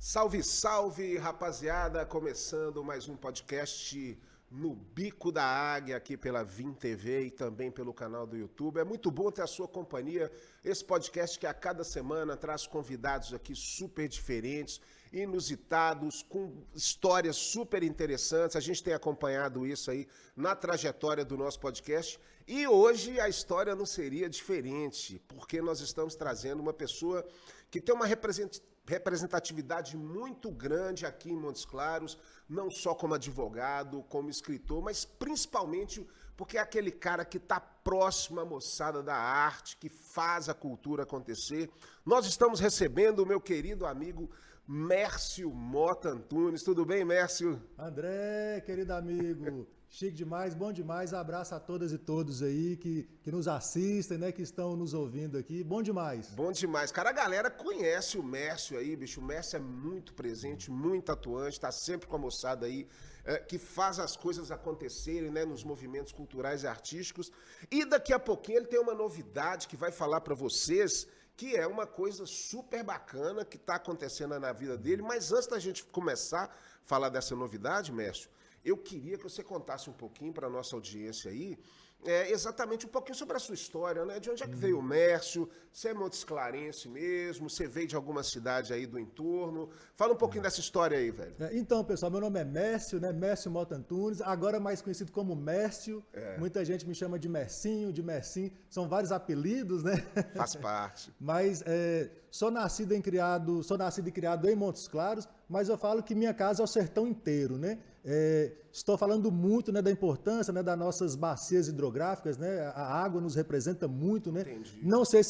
Salve, salve, rapaziada! Começando mais um podcast no Bico da Águia, aqui pela Vim TV e também pelo canal do YouTube. É muito bom ter a sua companhia. Esse podcast que a cada semana traz convidados aqui super diferentes, inusitados, com histórias super interessantes. A gente tem acompanhado isso aí na trajetória do nosso podcast. E hoje a história não seria diferente, porque nós estamos trazendo uma pessoa que tem uma representatividade muito grande aqui em Montes Claros, não só como advogado, como escritor, mas principalmente porque é aquele cara que está próximo à moçada da arte, que faz a cultura acontecer. Nós estamos recebendo o meu querido amigo Mércio Mota Antunes. Tudo bem, Mércio? André, querido amigo, chique demais, bom demais. Abraço a todas e todos aí que nos assistem, né, que estão nos ouvindo aqui. Bom demais. Bom demais. Cara, a galera conhece o Mércio aí, bicho. O Mércio é muito presente, muito atuante, tá sempre com a moçada aí, que faz as coisas acontecerem, né, nos movimentos culturais e artísticos. E daqui a pouquinho ele tem uma novidade que vai falar para vocês, que é uma coisa super bacana que está acontecendo na vida dele. Mas antes da gente começar a falar dessa novidade, Mércio, eu queria que você contasse um pouquinho para a nossa audiência aí, exatamente um pouquinho sobre a sua história, né? De onde é que veio o Mércio? Você é montesclarense mesmo? Você veio de alguma cidade aí do entorno? Fala um pouquinho dessa história aí, velho. Então, pessoal, meu nome é Mércio, né? Mércio Mota Antunes, agora mais conhecido como Mércio. Muita gente me chama de Mercinho, de Mercinho. São vários apelidos, né? Faz parte. Mas sou nascido e criado em Montes Claros, mas eu falo que minha casa é o sertão inteiro, né? Estou falando muito, né, da importância, né, das nossas bacias hidrográficas, né? A água nos representa muito, né? Entendi. Não sei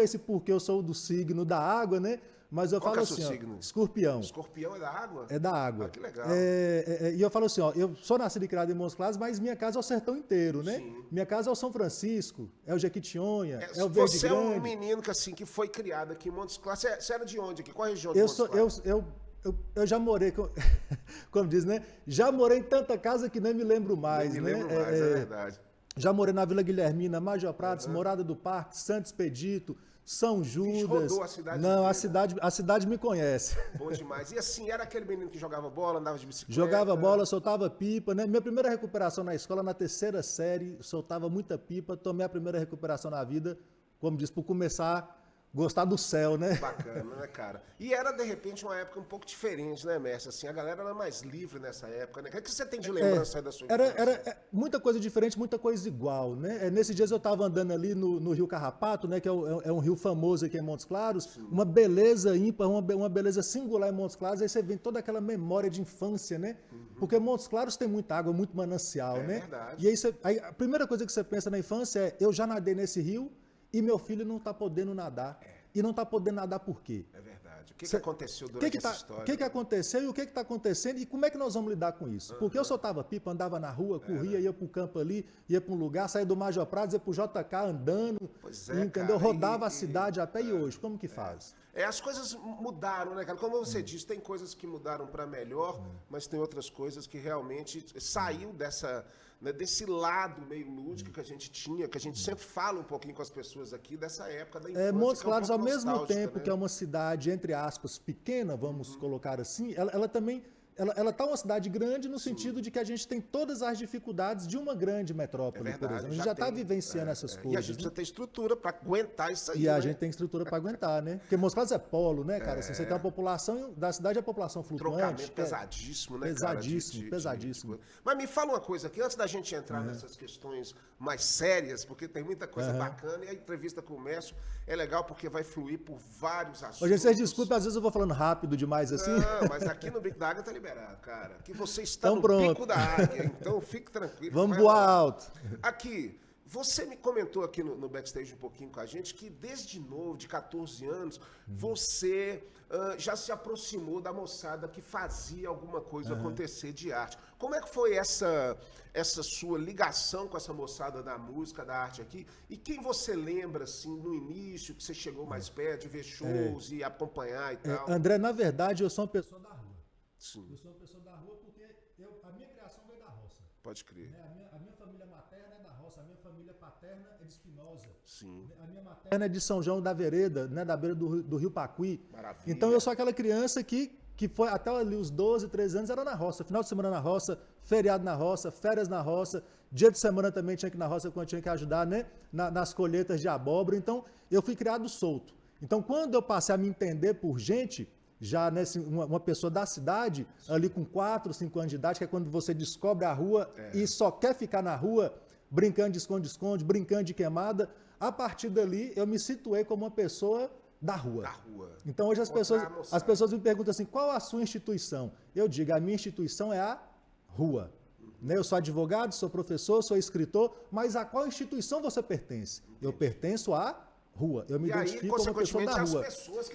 se porque eu sou do signo da água, né? Mas eu Qual falo que é o assim, seu ó, signo? escorpião. Escorpião é da água? É da água. Ah, que legal. E eu falo assim, ó, eu sou nascido e criado em Montes Claros, mas minha casa é o sertão inteiro, né? Sim. Minha casa é o São Francisco, é o Jequitinhonha, é o Verde Você Grande. é um menino que, assim, que foi criado aqui em Montes Claros. Você era de onde aqui? Qual a região de Eu Montes sou, Claros? eu já morei, como diz, né? Já morei em tanta casa que nem me lembro mais, Nem me né? lembro mais, é verdade. Já morei na Vila Guilhermina, Major Prados, Morada do Parque, Santo Expedito, São Judas. rodou a cidade Não, inteira. a cidade me conhece. Bom demais. E assim, era aquele menino que jogava bola, andava de bicicleta? Jogava bola, soltava pipa, né? Minha primeira recuperação na escola, na terceira série, soltava muita pipa, tomei a primeira recuperação na vida, como diz, por começar a gostar do céu, né? Bacana, né, cara? E era, de repente, uma época um pouco diferente, né, Mestre? Assim, a galera era mais livre nessa época, né? O que você tem de lembrança aí da sua infância? Era muita coisa diferente, muita coisa igual, né? Nesses dias eu estava andando ali no Rio Carrapato, né? Que é um rio famoso aqui em Montes Claros. Sim. Uma beleza ímpar, uma beleza singular em Montes Claros. Aí você vê toda aquela memória de infância, né? Porque Montes Claros tem muita água, muito manancial, né? É verdade. E aí a primeira coisa que você pensa na infância é, eu já nadei nesse rio e meu filho não está podendo nadar. E não está podendo nadar por quê? É verdade. O que aconteceu durante essa história? O que aconteceu e o que está acontecendo e como é que nós vamos lidar com isso? Porque eu soltava pipa, andava na rua, corria, ia para o campo ali, ia para um lugar, saía do Major Prados, ia para o JK andando, entendeu? Cara, rodava a cidade a pé e hoje, como que faz? As coisas mudaram, né, cara? Como você disse, tem coisas que mudaram para melhor, mas tem outras coisas que realmente saiu desse lado meio lúdico que a gente tinha, que a gente sempre fala um pouquinho com as pessoas aqui dessa época da infância. Montes que é um Claros, pouco ao mesmo nostálgica, tempo né? que é uma cidade, entre aspas, pequena, vamos colocar assim, ela também... Ela está uma cidade grande no sentido de que a gente tem todas as dificuldades de uma grande metrópole, verdade, por exemplo. A gente já está vivenciando essas coisas. E a gente precisa ter estrutura para aguentar isso aí. E a né? gente tem estrutura para aguentar, né? Porque Montes Claros é polo, né, cara? Assim, você tem a população da cidade, a população flutuante. Trocamento pesadíssimo, né, pesadíssimo, cara? Pesadíssimo. Mas me fala uma coisa aqui, antes da gente entrar nessas questões mais sérias, porque tem muita coisa bacana, e a entrevista com o Mércio é legal porque vai fluir por vários assuntos. Hoje, vocês desculpem, às vezes eu vou falando rápido demais assim. Não, mas aqui no Bico da Águia tá liberado, cara. Aqui você está Então, no pronto. Bico da Águia, então fique tranquilo. Vamos voar alto. Aqui, você me comentou aqui no backstage um pouquinho com a gente que desde novo, de 14 anos, você já se aproximou da moçada que fazia alguma coisa acontecer de arte. Como é que foi essa sua ligação com essa moçada da música, da arte aqui? E quem você lembra, assim, no início, que você chegou mais perto de ver shows e acompanhar e tal? André, na verdade, eu sou uma pessoa da rua. Sim. Eu sou uma pessoa da rua porque a minha criação veio da roça. Pode crer. A minha família materna é da roça. roça. A minha família paterna é de Espinosa. Sim. A minha materna é de São João da Vereda, né, da beira do Rio Pacuí. Maravilha. Então eu sou aquela criança que foi até ali os 12, 13 anos, era na roça. Final de semana na roça, feriado na roça, férias na roça, dia de semana também tinha que ir na roça quando tinha que ajudar, né, nas colheitas de abóbora. Então eu fui criado solto. Então quando eu passei a me entender por gente, já né, uma pessoa da cidade, ali com 4, 5 anos de idade, que é quando você descobre a rua e só quer ficar na rua, brincando de esconde-esconde, brincando de queimada, a partir dali eu me situei como uma pessoa da rua. Então hoje as pessoas me perguntam assim, qual a sua instituição? Eu digo, a minha instituição é a rua. Né? Eu sou advogado, sou professor, sou escritor, mas a qual instituição você pertence? Eu pertenço à rua. Eu me identifico como uma pessoa da rua.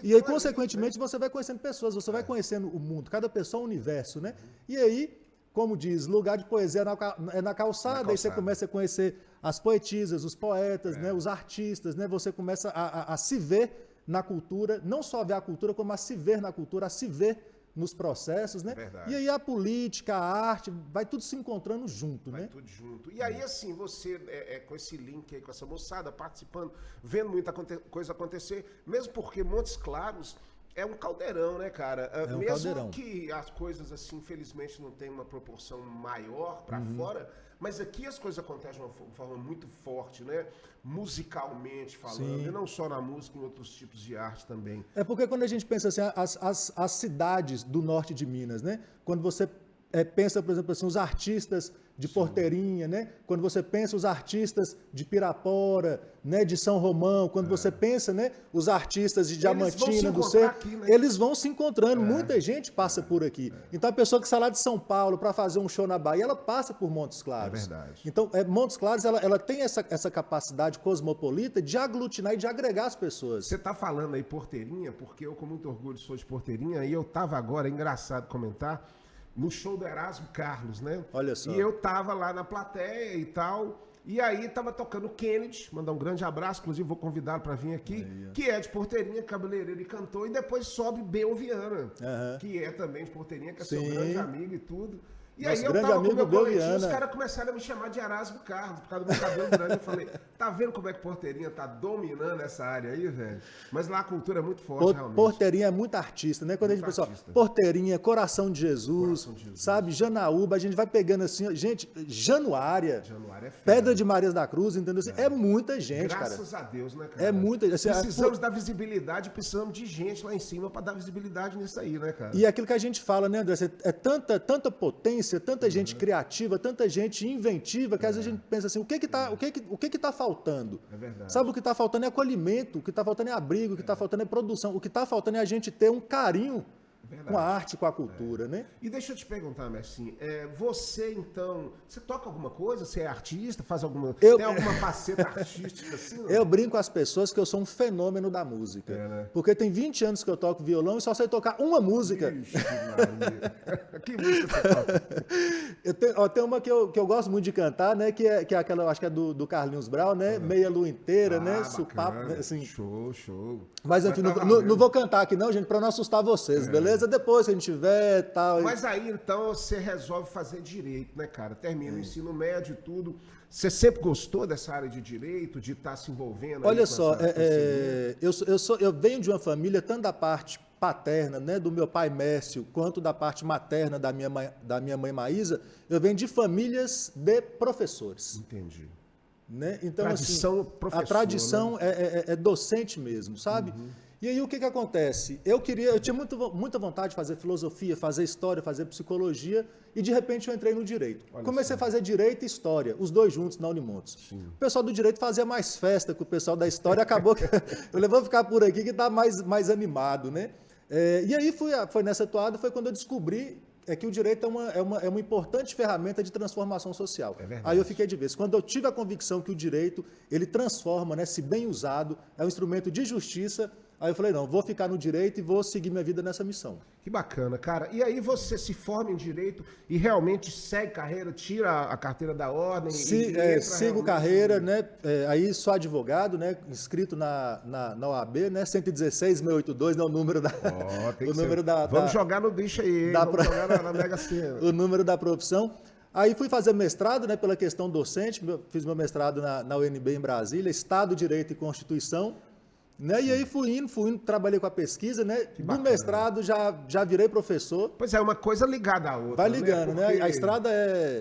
E aí, consequentemente, você vai conhecendo pessoas, você vai conhecendo o mundo, cada pessoa é um universo, né? E aí, como diz, lugar de poesia é na calçada, aí você começa a conhecer as poetisas, os poetas, né? Os artistas, né? Você começa a se ver na cultura, não só ver a cultura, como a se ver na cultura, a se ver nos processos, né? Verdade. E aí a política, a arte, vai tudo se encontrando junto, né? Vai tudo junto. E aí, assim, você, com esse link aí, com essa moçada, participando, vendo muita coisa acontecer, mesmo porque Montes Claros é um caldeirão, né, cara? Um mesmo caldeirão. que as coisas, assim, infelizmente, não tem uma proporção maior para fora, mas aqui as coisas acontecem de uma forma muito forte, né? Musicalmente falando, Sim. e não só na música, em outros tipos de arte também. É porque quando a gente pensa assim, as cidades do norte de Minas, né? Quando você pensa, por exemplo, assim, os artistas de Porteirinha, né? Quando você pensa os artistas de Pirapora, né? De São Romão, quando você pensa, né? Os artistas de Diamantina, do Cerro, aqui, né? eles vão se encontrando, muita gente passa por aqui. Então a pessoa que sai lá de São Paulo para fazer um show na Bahia, ela passa por Montes Claros. É verdade. Então, Montes Claros, ela tem essa capacidade cosmopolita de aglutinar e de agregar as pessoas. Você tá falando aí Porteirinha, porque eu com muito orgulho sou de Porteirinha, e eu tava agora, é engraçado comentar, no show do Erasmo Carlos, né? Olha só. E eu tava lá na plateia e tal, e aí tava tocando o Kennedy, mandar um grande abraço, inclusive vou convidá-lo para vir aqui, que é de Porteirinha, cabeleireiro e cantor, e depois sobe Bel Viana, que é também de Porteirinha, que é seu grande amigo e tudo. E Nosso aí eu grande tava com o meu amigo Bel coletinho, os Viana. caras começaram a me chamar de Erasmo Carlos, por causa do meu cabelo grande. Eu falei, tá vendo como é que Porteirinha tá dominando essa área aí, velho? Mas lá a cultura é muito forte, realmente. Porteirinha é muito artista, né? Quando Muito a gente pensa, artista. Porteirinha, Coração de Jesus, sabe? Janaúba, a gente vai pegando assim, gente, Januária, Januária é fera. Pedra de Marias da Cruz, entendeu? Assim, é muita gente, Graças cara. a Deus, né, cara? É muita. Assim, Precisamos dar visibilidade, precisamos de gente lá em cima para dar visibilidade nisso aí, né, cara? E aquilo que a gente fala, né, André? É tanta potência, tanta gente criativa, tanta gente inventiva, que às vezes a gente pensa assim, o que que tá faltando? É verdade. Sabe, o que está faltando é acolhimento, o que está faltando é abrigo, o que está faltando é produção, o que está faltando é a gente ter um carinho com a arte, com a cultura, né? E deixa eu te perguntar, Messinho, você então, você toca alguma coisa? Você é artista? Faz alguma, tem alguma faceta artística assim? Não? Eu brinco com as pessoas que eu sou um fenômeno da música. Né? Porque tem 20 anos que eu toco violão e só sei tocar uma música. Ixi, Maria. Que música você toca? Tem uma que eu gosto muito de cantar, né? Que é aquela, eu acho que é do Carlinhos Brown, né? Meia Lua Inteira, né? Supapo, né? Assim. Show. Mas enfim, não vou cantar aqui não, gente, para não assustar vocês, beleza? Depois que a gente tiver tal. Mas aí então você resolve fazer direito, né, cara? Termina o ensino médio e tudo. Você sempre gostou dessa área de direito, de estar se envolvendo? Olha só, eu venho de uma família, tanto da parte paterna, né, do meu pai Mércio, quanto da parte materna da minha mãe Maísa, eu venho de famílias de professores. Entendi. Né? Então, tradição assim, professor, a tradição, né? é docente mesmo, sabe? E aí o que acontece? Eu tinha muita vontade de fazer filosofia, fazer história, fazer psicologia, e de repente eu entrei no direito. Comecei a fazer direito e história, os dois juntos na Unimontes. Sim. O pessoal do direito fazia mais festa que o pessoal da história, acabou que eu vou ficar por aqui que está mais animado, né? E aí foi nessa toada, foi quando eu descobri que o direito é uma importante ferramenta de transformação social. Aí eu fiquei de vez. Quando eu tive a convicção que o direito, ele transforma, né, se bem usado, é um instrumento de justiça, aí eu falei, não, vou ficar no direito e vou seguir minha vida nessa missão. Que bacana, cara. E aí você se forma em direito e realmente segue carreira, tira a carteira da ordem? Sigo carreira, né? Aí sou advogado, né? Inscrito na OAB, né? 116.682, né? O número da... Vamos jogar no bicho aí, vamos jogar na Mega Sena. O número da profissão. Aí fui fazer mestrado, né, pela questão docente, fiz meu mestrado na UNB em Brasília, Estado, Direito e Constituição, né? E aí fui indo, trabalhei com a pesquisa, né? Do mestrado já virei professor. Pois é, uma coisa ligada à outra. Vai ligando, né? Porque... A estrada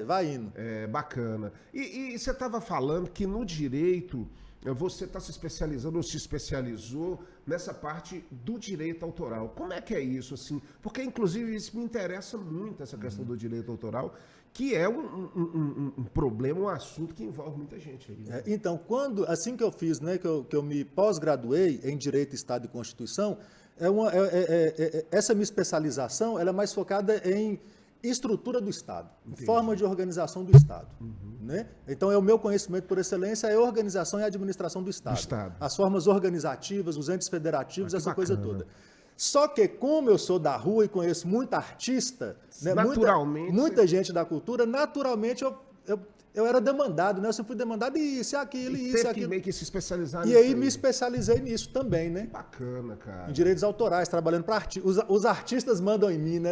vai indo. É bacana. E você estava falando que no direito você está se especializando ou se especializou nessa parte do direito autoral. Como é que é isso, assim? Porque, inclusive, isso me interessa muito, essa questão do direito autoral, que é um problema, um assunto que envolve muita gente aí. Né? Então, assim que eu fiz, né, que eu me pós-graduei em Direito, Estado e Constituição, essa minha especialização ela é mais focada em estrutura do Estado, forma de organização do Estado. Né? Então, o meu conhecimento por excelência é a organização e a administração do Estado. As formas organizativas, os entes federativos, essa coisa toda. Só que, como eu sou da rua e conheço muita artista, né, muita gente da cultura, naturalmente eu era demandado, né? Eu sempre fui demandado isso, aquilo, isso, aquilo. Que meio que se especializar nisso. E aí me especializei nisso também, né? Que bacana, cara. Em direitos autorais, trabalhando para artistas. Os artistas mandam em mim, né?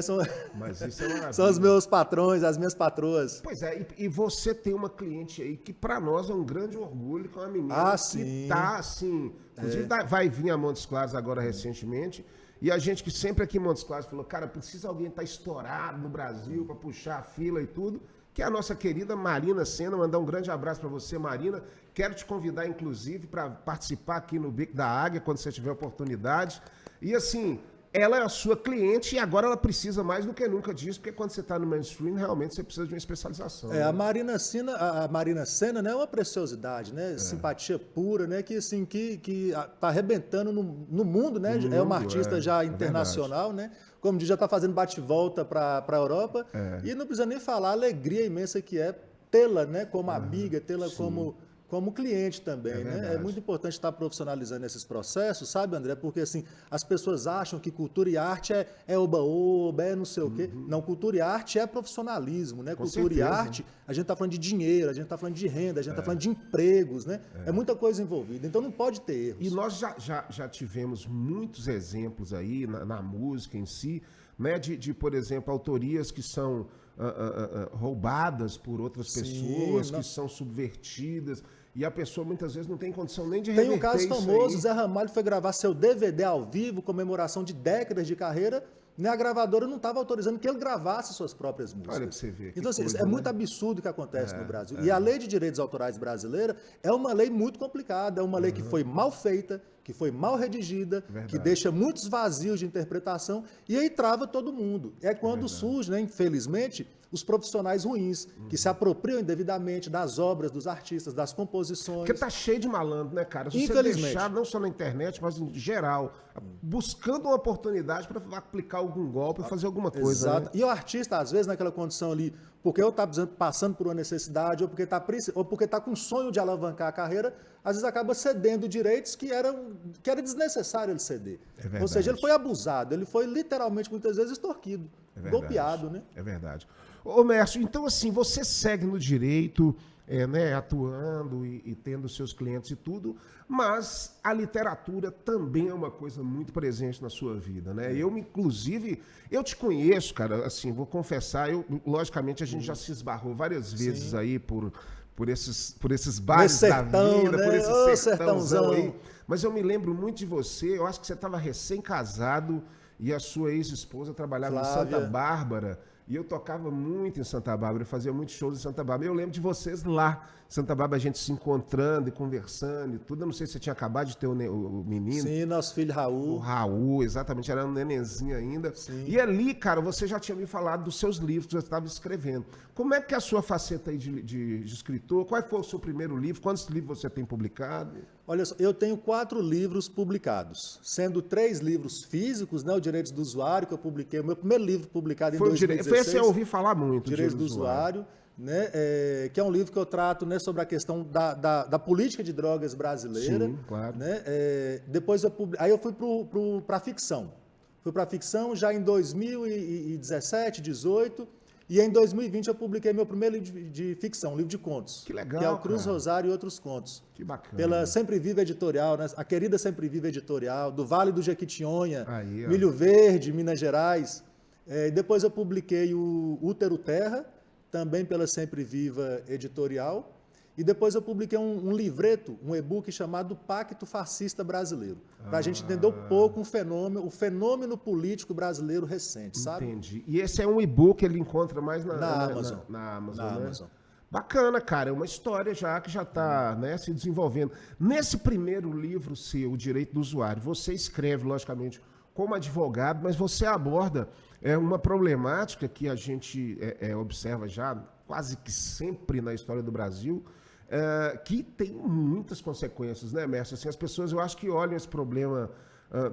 Mas isso é maravilha. São os meus patrões, as minhas patroas. Pois é, e você tem uma cliente aí que para nós é um grande orgulho, que é uma menina que tá assim... Inclusive vai vir a Montes Claros agora recentemente... E a gente que sempre aqui em Montes Claros falou, cara, precisa alguém estar estourado no Brasil para puxar a fila e tudo, que é a nossa querida Marina Sena. Mandar um grande abraço para você, Marina. Quero te convidar, inclusive, para participar aqui no Bico da Águia, quando você tiver oportunidade. E assim, ela é a sua cliente e agora ela precisa mais do que nunca disso, porque quando você está no mainstream, realmente você precisa de uma especialização. Né? A Marina Sena, né, é uma preciosidade, né? Simpatia pura, né? Que assim, que tá arrebentando no mundo, né? É uma artista já internacional, né? Como diz, já está fazendo bate-volta para a Europa. E não precisa nem falar a alegria imensa que é tê-la, né, como amiga, tê-la como cliente também, né? É muito importante estar profissionalizando esses processos, sabe, André? Porque, assim, as pessoas acham que cultura e arte é oba-oba, é não sei o quê. Não, cultura e arte é profissionalismo, né? Cultura e arte, a gente está falando de dinheiro, a gente está falando de renda, a gente está falando de empregos, né? É muita coisa envolvida, então não pode ter erros. E nós já tivemos muitos exemplos aí na música em si, né? De, por exemplo, autorias que são roubadas por outras pessoas, que são subvertidas... E a pessoa muitas vezes não tem condição nem de reverter. Tem um caso famoso, Zé Ramalho foi gravar seu DVD ao vivo, comemoração de décadas de carreira, né? A gravadora não estava autorizando que ele gravasse suas próprias músicas. Olha pra você ver. Então, assim, é muito absurdo o que acontece no Brasil. E a lei de direitos autorais brasileira é uma lei muito complicada, é uma lei que foi mal feita, que foi mal redigida, que deixa muitos vazios de interpretação e aí trava todo mundo. É quando surge, né, infelizmente, os profissionais ruins, que se apropriam indevidamente das obras dos artistas, das composições. Porque tá cheio de malandro, né, cara? Se você deixar, não só na internet, mas em geral, buscando uma oportunidade para aplicar algum golpe, fazer alguma coisa. Exato. Né? E o artista, às vezes, naquela condição ali, porque eu está passando por uma necessidade, ou porque está com sonho de alavancar a carreira, às vezes acaba cedendo direitos que era desnecessário ele ceder. Ou seja, ele foi abusado, ele foi literalmente, muitas vezes, extorquido, golpeado, né? É verdade. Ô, Mércio, então assim, você segue no direito, né, atuando e tendo seus clientes e tudo, mas a literatura também é uma coisa muito presente na sua vida, né? Inclusive, eu te conheço, cara, assim, vou confessar, logicamente a gente já se esbarrou várias vezes aí por esses bares da vida, né? por esse sertãozão aí, mas eu me lembro muito de você, eu acho que você estava recém-casado e a sua ex-esposa trabalhava em Santa Bárbara. E eu tocava muito em Santa Bárbara, eu fazia muitos shows em Santa Bárbara. Eu lembro de vocês lá, em Santa Bárbara, a gente se encontrando e conversando e tudo. Eu não sei se você tinha acabado de ter o menino. Sim, nosso filho Raul. O Raul, exatamente, era um nenenzinho ainda. Sim. E ali, cara, você já tinha me falado dos seus livros que você estava escrevendo. Como é que é a sua faceta aí de escritor? Qual foi o seu primeiro livro? Quantos livros você tem publicado? Olha só, eu tenho 4 livros publicados, sendo 3 livros físicos, né, o Direitos do Usuário, que eu publiquei, o meu primeiro livro publicado em 2016. Foi esse eu ouvi falar muito. Direitos do Usuário, né, que é um livro que eu trato, né, sobre a questão da política de drogas brasileira. Sim, claro. Né, depois aí eu fui para a ficção. Fui para a ficção já em 2017, 2018, e em 2020 eu publiquei meu primeiro livro de ficção, um livro de contos. Que legal, que é o Cruz Rosário e Outros Contos. Que bacana. Pela Sempre Viva Editorial, né? A querida Sempre Viva Editorial, do Vale do Jequitinhonha, Milho Verde, Minas Gerais. Depois eu publiquei o Útero Terra, também pela Sempre Viva Editorial. E depois eu publiquei um livreto, um e-book chamado Pacto Fascista Brasileiro, para a gente entender um pouco o fenômeno político brasileiro recente, sabe? Entendi. E esse é um e-book, ele encontra mais na Amazon. Na Amazon, Na né? Amazon. Bacana, cara. É uma história já que já está, né, se desenvolvendo. Nesse primeiro livro seu, O Direito do Usuário, você escreve, logicamente, como advogado, mas você aborda uma problemática que a gente observa já quase que sempre na história do Brasil, que tem muitas consequências, né, Mércio? Assim, as pessoas, eu acho que olham esse problema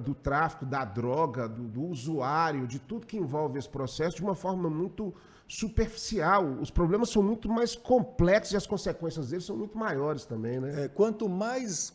do tráfico, da droga, do usuário, de tudo que envolve esse processo de uma forma muito superficial. Os problemas são muito mais complexos e as consequências deles são muito maiores também, né? Quanto mais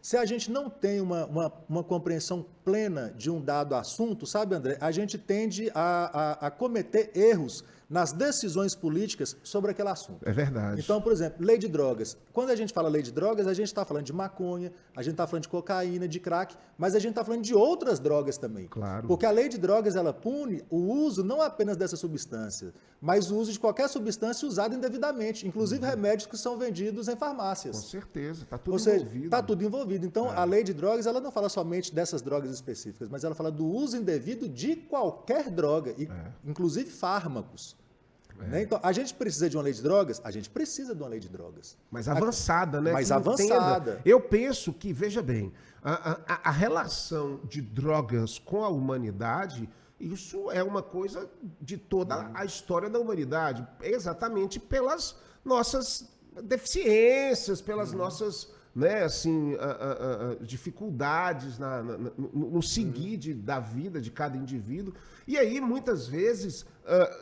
se a gente não tem uma compreensão plena de um dado assunto, sabe, André, a gente tende a cometer erros nas decisões políticas sobre aquele assunto. É verdade. Então, por exemplo, lei de drogas. Quando a gente fala lei de drogas, a gente está falando de maconha, a gente está falando de cocaína, de crack, mas a gente está falando de outras drogas também. Claro. Porque a lei de drogas, ela pune o uso não apenas dessa substância, mas o uso de qualquer substância usada indevidamente, inclusive remédios que são vendidos em farmácias. Com certeza, está tudo Ou seja, envolvido. está tudo envolvido. Então, a lei de drogas, ela não fala somente dessas drogas específicas, mas ela fala do uso indevido de qualquer droga, inclusive fármacos. Né? Então, a gente precisa de uma lei de drogas? A gente precisa de uma lei de drogas. Mais avançada, né? Mais Que avançada. Entenda. Eu penso que, veja bem, a relação de drogas com a humanidade, isso é uma coisa de toda a história da humanidade, exatamente pelas nossas deficiências, pelas nossas, né, assim, dificuldades no seguir da vida de cada indivíduo. E aí, muitas vezes,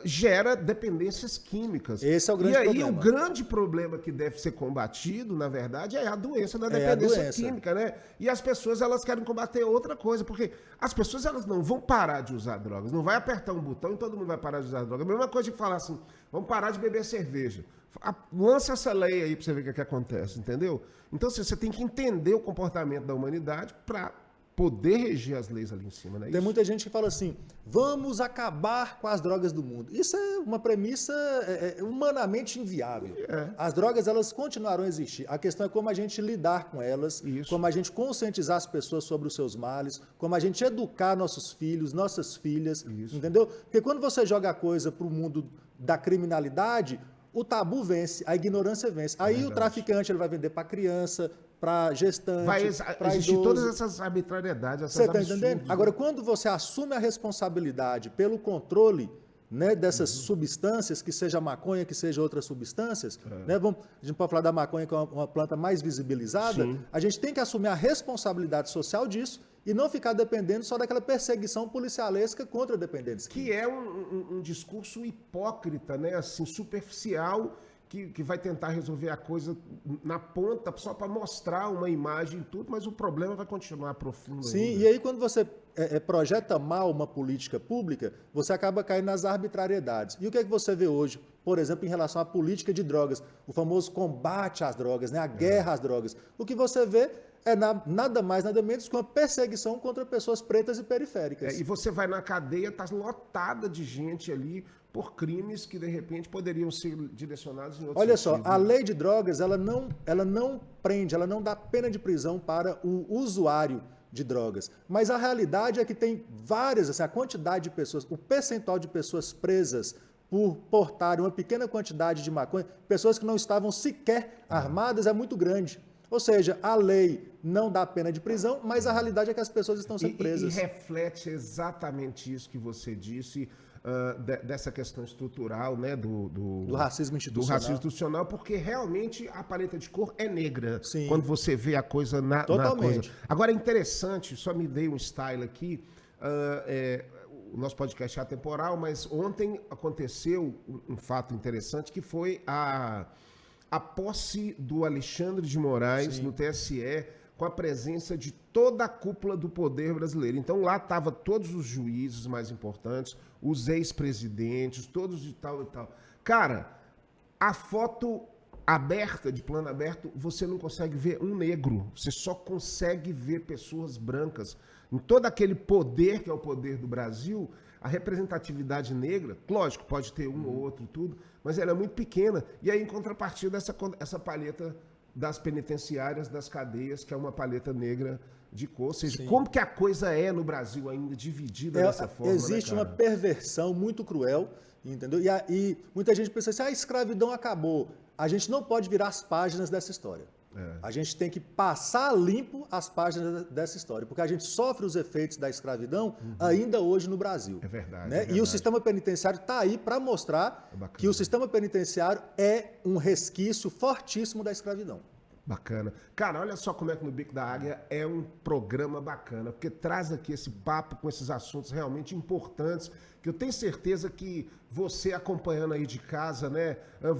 gera dependências químicas. Esse é o grande problema. E aí, o grande problema que deve ser combatido, na verdade, é a doença da dependência química, né? E as pessoas, elas querem combater outra coisa, porque as pessoas, elas não vão parar de usar drogas. Não vai apertar um botão e todo mundo vai parar de usar drogas. A mesma coisa de falar assim, vamos parar de beber cerveja. Lança essa lei aí para você ver o que acontece, entendeu? Então, você tem que entender o comportamento da humanidade para poder reger as leis ali em cima, né? Tem muita gente que fala assim, vamos acabar com as drogas do mundo. Isso é uma premissa humanamente inviável. As drogas, elas continuarão a existir. A questão é como a gente lidar com elas, como a gente conscientizar as pessoas sobre os seus males, como a gente educar nossos filhos, nossas filhas, entendeu? Porque quando você joga a coisa para o mundo da criminalidade, o tabu vence, a ignorância vence. Aí o traficante ele vai vender para criança, para gestante, para existir idoso. todas essas arbitrariedades, essas Você está absurdos, entendendo? né? Agora, quando você assume a responsabilidade pelo controle, né, dessas substâncias, que seja maconha, que seja outras substâncias, né, a gente pode falar da maconha, que é uma planta mais visibilizada, a gente tem que assumir a responsabilidade social disso e não ficar dependendo só daquela perseguição policialesca contra dependentes. Que é um discurso hipócrita, né? Assim, superficial, que vai tentar resolver a coisa na ponta só para mostrar uma imagem e tudo, mas o problema vai continuar profundo. Sim, ainda. e aí quando você projeta mal uma política pública, você acaba caindo nas arbitrariedades. E o que é que você vê hoje, por exemplo, em relação à política de drogas, o famoso combate às drogas, né? A guerra às drogas. O que você vê é nada mais, nada menos que uma perseguição contra pessoas pretas e periféricas. E você vai na cadeia, tá lotada de gente ali por crimes que, de repente, poderiam ser direcionados em outros Olha só, sentidos, a né? lei de drogas, ela não prende, ela não dá pena de prisão para o usuário de drogas. Mas a realidade é que tem várias, assim, a quantidade de pessoas, o percentual de pessoas presas por portarem uma pequena quantidade de maconha, pessoas que não estavam sequer armadas, é muito grande. Ou seja, a lei não dá pena de prisão, mas a realidade é que as pessoas estão sendo presas. E reflete exatamente isso que você disse, dessa questão estrutural, né, do racismo institucional. Do racismo institucional, porque realmente a paleta de cor é negra. Sim. Quando você vê a coisa na Totalmente. coisa. Agora é interessante, só me dei um style aqui, o nosso podcast é atemporal, mas ontem aconteceu um fato interessante, que foi a posse do Alexandre de Moraes no TSE, com a presença de toda a cúpula do poder brasileiro. Então lá estavam todos os juízes mais importantes, os ex-presidentes, todos de tal e tal. Cara, a foto aberta, de plano aberto, você não consegue ver um negro, você só consegue ver pessoas brancas. Em todo aquele poder que é o poder do Brasil, a representatividade negra, lógico, pode ter um ou outro e tudo, mas ela é muito pequena. E aí, em contrapartida, essa palheta das penitenciárias, das cadeias, que é uma paleta negra de cor. Ou seja, Sim. como que a coisa é no Brasil ainda dividida dessa forma, existe né, uma cara? perversão muito cruel, entendeu? E muita gente pensa assim, a escravidão acabou. A gente não pode virar as páginas dessa história. A gente tem que passar limpo as páginas dessa história, porque a gente sofre os efeitos da escravidão ainda hoje no Brasil. É verdade, né? é verdade. E o sistema penitenciário está aí para mostrar que o sistema penitenciário é um resquício fortíssimo da escravidão. Bacana. Cara, olha só como é que no Bico da Águia é um programa bacana, porque traz aqui esse papo com esses assuntos realmente importantes, que eu tenho certeza que você acompanhando aí de casa, né,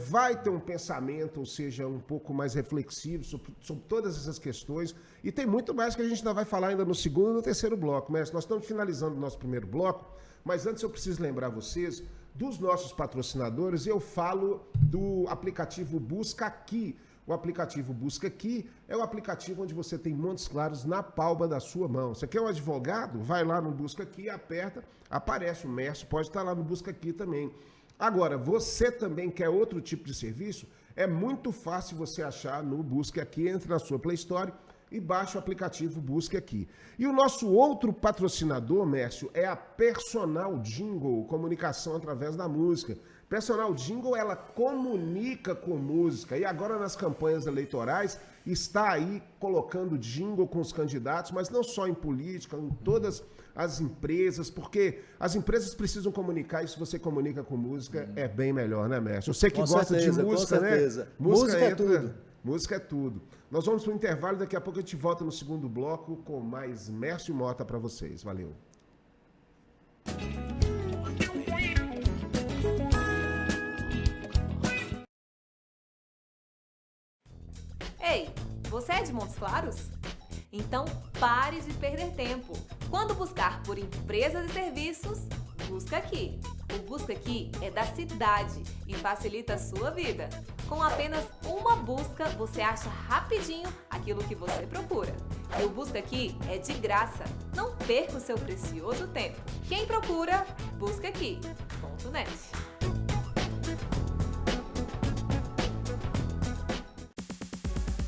vai ter um pensamento, ou seja, um pouco mais reflexivo sobre todas essas questões, e tem muito mais que a gente ainda vai falar ainda no segundo e no terceiro bloco, mas nós estamos finalizando o nosso primeiro bloco, mas antes eu preciso lembrar vocês dos nossos patrocinadores, e eu falo do aplicativo Busca Aqui. O aplicativo Busca Aqui é o aplicativo onde você tem Montes Claros na palma da sua mão. Você quer um advogado? Vai lá no Busca Aqui, aperta, aparece o Mércio, pode estar lá no Busca Aqui também. Agora, você também quer outro tipo de serviço? É muito fácil você achar no Busca Aqui, entre na sua Play Store e baixa o aplicativo Busca Aqui. E o nosso outro patrocinador, Mércio, é a Personal Jingle, comunicação através da música. Personal Jingle, ela comunica com música e agora nas campanhas eleitorais está aí colocando jingle com os candidatos, mas não só em política, em todas as empresas, porque as empresas precisam comunicar e se você comunica com música é bem melhor, né, Mércio? Você que gosta de música, né? Música é tudo. Música é tudo. Nós vamos para o intervalo, daqui a pouco a gente volta no segundo bloco com mais Mércio Mota para vocês. Valeu. Ei, você é de Montes Claros? Então pare de perder tempo. Quando buscar por empresas e serviços, busca aqui. O Busca Aqui é da cidade e facilita a sua vida. Com apenas uma busca, você acha rapidinho aquilo que você procura. E o Busca Aqui é de graça. Não perca o seu precioso tempo. Quem procura, busca aqui.net.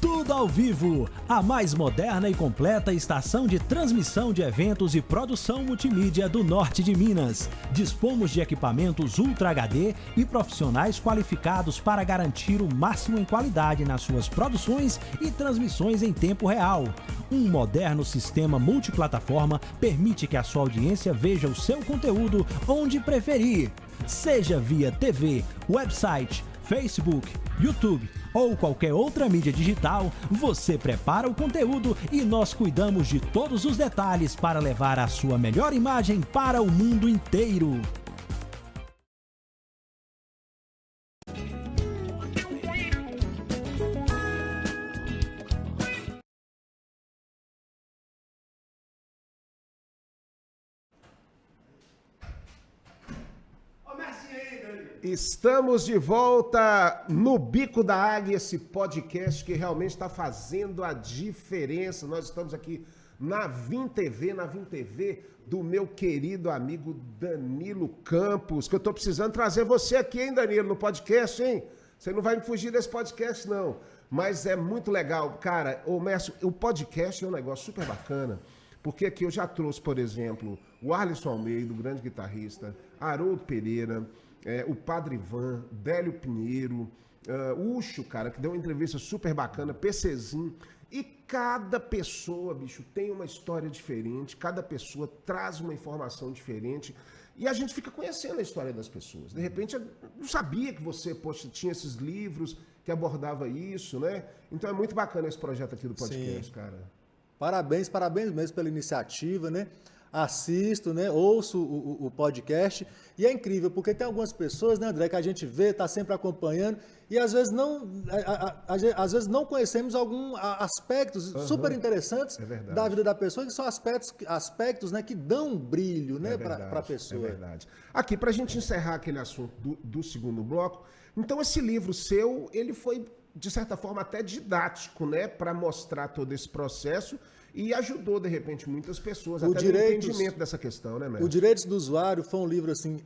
Tudo ao vivo, a mais moderna e completa estação de transmissão de eventos e produção multimídia do norte de Minas. Dispomos de equipamentos Ultra HD e profissionais qualificados para garantir o máximo em qualidade nas suas produções e transmissões em tempo real. Um moderno sistema multiplataforma permite que a sua audiência veja o seu conteúdo onde preferir, seja via TV, website, Facebook, YouTube ou qualquer outra mídia digital, você prepara o conteúdo e nós cuidamos de todos os detalhes para levar a sua melhor imagem para o mundo inteiro. Estamos de volta no Bico da Águia, esse podcast que realmente está fazendo a diferença. Nós estamos aqui na Vim TV do meu querido amigo Danilo Campos, que eu estou precisando trazer você aqui, hein, Danilo, no podcast, hein? Você não vai me fugir desse podcast, não. Mas é muito legal. Cara, ô Mércio, o podcast é um negócio super bacana, porque aqui eu já trouxe, por exemplo, o Arlisson Almeida, o grande guitarrista, Haroldo Pereira, o Padre Ivan, Délio Pinheiro, Ucho, cara, que deu uma entrevista super bacana, PCzinho. E cada pessoa, bicho, tem uma história diferente, cada pessoa traz uma informação diferente. E a gente fica conhecendo a história das pessoas. De repente, eu não sabia que você, poxa, tinha esses livros que abordava isso, né? Então é muito bacana esse projeto aqui do podcast, sim, cara. Parabéns mesmo pela iniciativa, né? Assisto, né? Ouço o podcast e é incrível, porque tem algumas pessoas, né, André, que a gente vê, está sempre acompanhando e às vezes não conhecemos alguns aspectos super interessantes da vida da pessoa, que são aspectos, né, que dão um brilho, né, para a pessoa. É verdade. Aqui, para a gente encerrar aquele assunto do segundo bloco, então esse livro seu, ele foi, de certa forma, até didático, né, para mostrar todo esse processo e ajudou, de repente, muitas pessoas até no entendimento dessa questão, né, mestre? O Direitos do Usuário foi um livro, assim,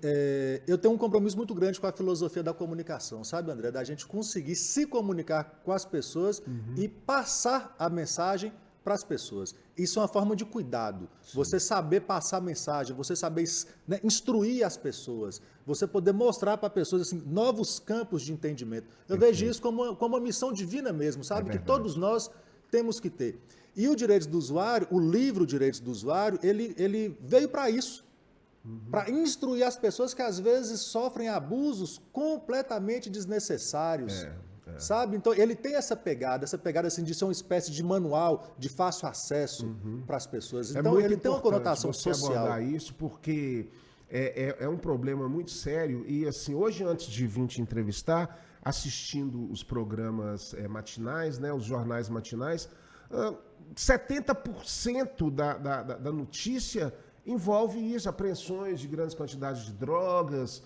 eu tenho um compromisso muito grande com a filosofia da comunicação, sabe, André? Da gente conseguir se comunicar com as pessoas e passar a mensagem para as pessoas. Isso é uma forma de cuidado. Sim. Você saber passar a mensagem, você saber, né, instruir as pessoas, você poder mostrar para pessoas assim, novos campos de entendimento. Eu vejo isso como uma missão divina mesmo, sabe? Que todos nós temos que ter. E o Direitos do Usuário, o livro Direitos do Usuário, ele veio para isso. Para instruir as pessoas que às vezes sofrem abusos completamente desnecessários. Sabe? Então, ele tem essa pegada assim, de ser uma espécie de manual de fácil acesso para as pessoas. Então, ele tem uma conotação social. Abordar isso porque é um problema muito sério. E, assim, hoje, antes de vir te entrevistar, assistindo os programas matinais, né, os jornais matinais, 70% da notícia envolve isso, apreensões de grandes quantidades de drogas,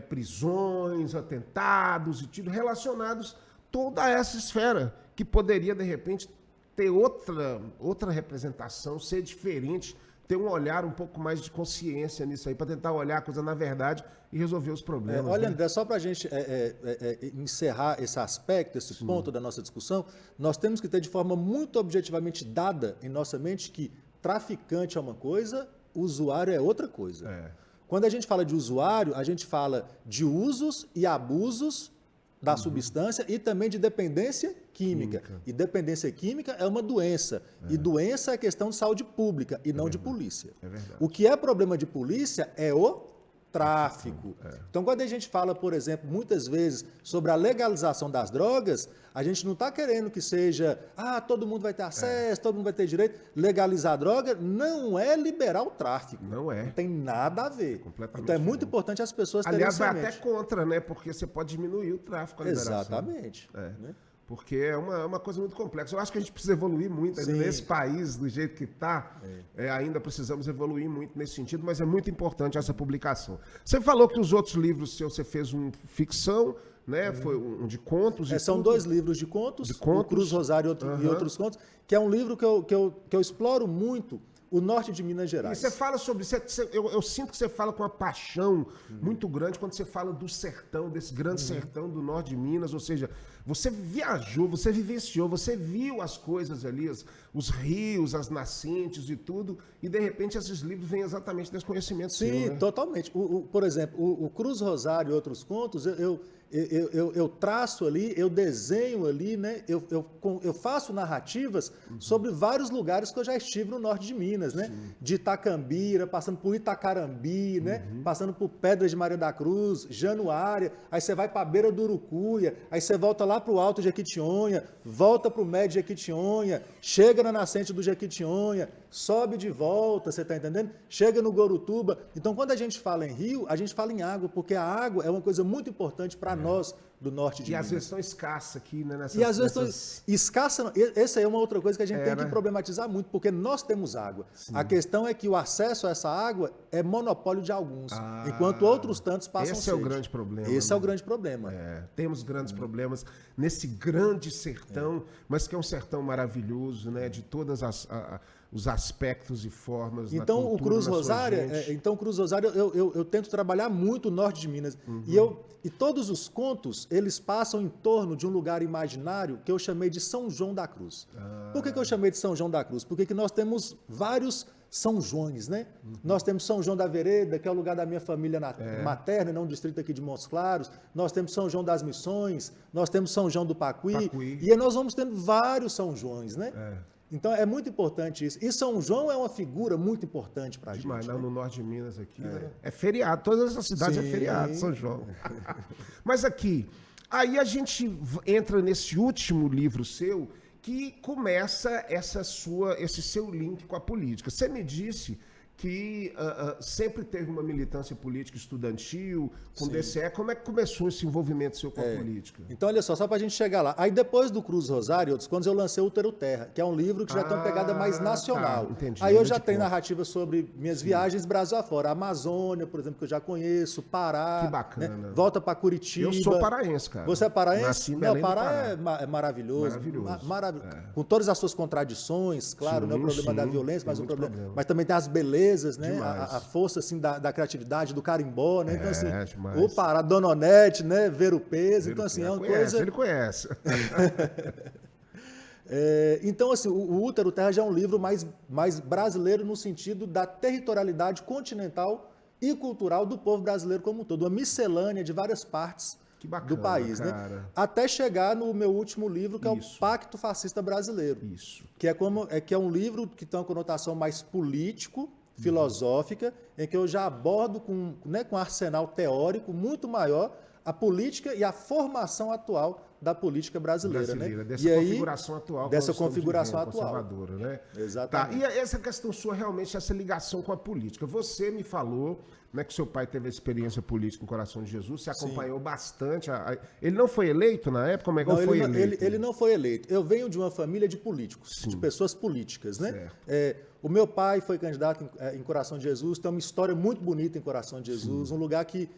prisões, atentados e tudo relacionados toda essa esfera, que poderia, de repente, ter outra representação, ser diferente, ter um olhar um pouco mais de consciência nisso aí, para tentar olhar a coisa na verdade e resolver os problemas. Olha, né? André, só para a gente encerrar esse aspecto, esse ponto da nossa discussão, nós temos que ter de forma muito objetivamente dada em nossa mente que traficante é uma coisa, usuário é outra coisa. Quando a gente fala de usuário, a gente fala de usos e abusos da substância e também de dependência química. E dependência química é uma doença. E doença é questão de saúde pública e não de polícia. É verdade. O que é problema de polícia é o tráfico. Então, quando a gente fala, por exemplo, muitas vezes sobre a legalização das drogas, a gente não está querendo que seja, todo mundo vai ter acesso, todo mundo vai ter direito. Legalizar a droga não é liberar o tráfico. Não é. Não tem nada a ver. Completamente então, é muito importante as pessoas terem aliás, isso em vai mente. até contra, né? Porque você pode diminuir o tráfico, a liberação. Exatamente. Né? Porque é uma coisa muito complexa. Eu acho que a gente precisa evoluir muito ainda nesse país, do jeito que está. Ainda precisamos evoluir muito nesse sentido, mas é muito importante essa publicação. Você falou que os outros livros seus, você fez ficção, né? Foi um de contos. São 2 livros de contos, o Cruz Rosário e outros contos, que é um livro que eu exploro muito o norte de Minas Gerais. E você fala sobre isso, eu sinto que você fala com uma paixão muito grande quando você fala do sertão, desse grande sertão do norte de Minas, ou seja, você viajou, você vivenciou, você viu as coisas ali, os rios, as nascentes e tudo, e de repente esses livros vêm exatamente desse conhecimento seu, Sim, né? totalmente. Por exemplo, o Cruz Rosário e outros contos, eu traço ali, eu desenho ali, né? Eu faço narrativas sobre vários lugares que eu já estive no norte de Minas, né? De Itacambira, passando por Itacarambi, né? Passando por Pedras de Maria da Cruz, Januária, aí você vai para a beira do Urucuia, aí você volta lá para o Alto Jequitinhonha, volta para o Médio Jequitinhonha, chega na nascente do Jequitinhonha, sobe de volta, você está entendendo? Chega no Gorutuba. Então, quando a gente fala em rio, a gente fala em água, porque a água é uma coisa muito importante para nós do norte de Minas. E às vezes estão escassa aqui, né? E às vezes escassa. Essa é uma outra coisa que a gente tem que problematizar muito, porque nós temos água. Sim. A questão é que o acesso a essa água é monopólio de alguns, enquanto outros tantos passam Esse é o grande problema. Esse é o grande problema. Temos grandes problemas nesse grande sertão, mas que é um sertão maravilhoso, né? De todas os aspectos e formas. Então, da cultura, o Cruz Rosário, eu tento trabalhar muito o norte de Minas. E todos os contos, eles passam em torno de um lugar imaginário que eu chamei de São João da Cruz. Por que eu chamei de São João da Cruz? Porque que nós temos vários São Joões, né? Nós temos São João da Vereda, que é o lugar da minha família materna, não distrito aqui de Montes Claros. Nós temos São João das Missões, nós temos São João do Pacuí. E aí nós vamos tendo vários São Joões, né? Então, é muito importante isso. E São João é uma figura muito importante para a gente. Mas né? no norte de Minas aqui, né? É feriado. Todas essas cidades é feriado, São João. Mas aqui, aí a gente entra nesse último livro seu, que começa esse seu link com a política. Você me disse que sempre teve uma militância política estudantil, com DCE. Como é que começou esse envolvimento seu com a política? Então, olha só para a gente chegar lá. Aí, depois do Cruz Rosário, quando eu lancei o Útero Terra, que é um livro que já tem uma pegada mais nacional. Tá, entendi. Aí eu já tenho narrativa sobre minhas viagens Brasil afora. A Amazônia, por exemplo, que eu já conheço, Pará. Que bacana. Né? Volta para Curitiba. Eu sou paraense, cara. Você é paraense? Nasci em Não, Belém do Pará Pará. é maravilhoso. Maravilhoso. Com todas as suas contradições, claro, não é o problema da violência, mas o problema. Mas também tem as belezas, né? A força assim, da criatividade, do carimbó, né? Então, assim, demais. o Pará, Dona Onete, né? Ver o peso. Então, assim, é uma coisa. Ele conhece. Então, assim, o Útero Terra já é um livro mais brasileiro no sentido da territorialidade continental e cultural do povo brasileiro como um todo. Uma miscelânea de várias partes do país, cara. né? Até chegar no meu último livro, que é o Pacto Fascista Brasileiro. Isso. Que é um livro que tem uma conotação mais político, filosófica, em que eu já abordo com um arsenal teórico muito maior a política e a formação atual da política brasileira, né? Dessa configuração atual. Dessa configuração atual. Conservadora, né? Exatamente. Tá. E essa questão sua, realmente, essa ligação com a política. Você me falou, né, que seu pai teve a experiência política em Coração de Jesus, você acompanhou bastante. Ele não foi eleito na época? Como é que não, foi eleito? Ele não foi eleito. Eu venho de uma família de políticos, de pessoas políticas, né? O meu pai foi candidato em Coração de Jesus, tem uma história muito bonita em Coração de Jesus, um lugar que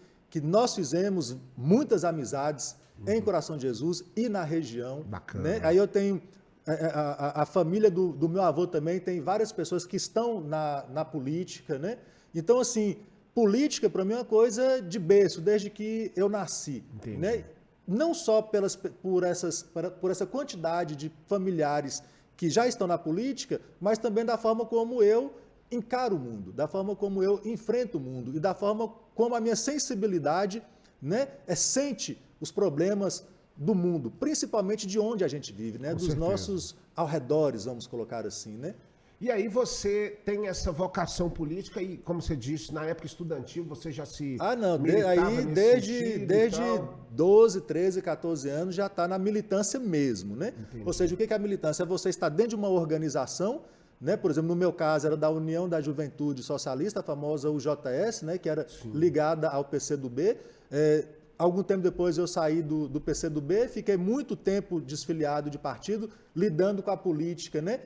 nós fizemos muitas amizades em Coração de Jesus e na região. Bacana. Né? Aí eu tenho a família do meu avô também, tem várias pessoas que estão na política, né? Então, assim, política para mim é uma coisa de berço, desde que eu nasci. Entendi. Né? Não só por essa quantidade de familiares que já estão na política, mas também da forma como eu encaro o mundo, da forma como eu enfrento o mundo e da forma como a minha sensibilidade, né, sente os problemas do mundo, principalmente de onde a gente vive, né, dos nossos arredores, vamos colocar assim, né? E aí você tem essa vocação política e, como você disse, na época estudantil você já se aí desde 12, 13, 14 anos já está na militância mesmo, né? Entendi. Ou seja, o que é a militância? É você estar dentro de uma organização, né? Por exemplo, no meu caso era da União da Juventude Socialista, a famosa UJS, né? Que era ligada ao PCdoB. Algum tempo depois eu saí do PCdoB, fiquei muito tempo desfiliado de partido, lidando com a política, né?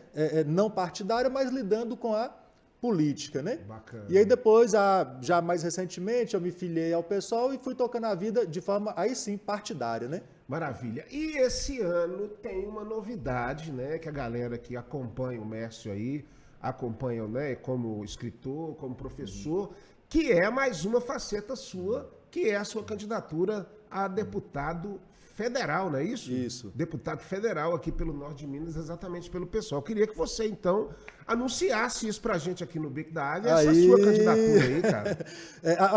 Não partidária, mas lidando com a política, né? Bacana. E aí depois, já mais recentemente, eu me filiei ao PSOL e fui tocando a vida de forma, aí sim, partidária, né? Maravilha. E esse ano tem uma novidade, né? Que a galera que acompanha o Mércio aí, acompanha, né? Como escritor, como professor, que é mais uma faceta sua, que é a sua candidatura a deputado federal, não é isso? Isso. Deputado federal aqui pelo Norte de Minas, exatamente pelo PSOL. Eu queria que você, então, anunciasse isso pra gente aqui no Bico da Águia, essa sua candidatura aí, cara.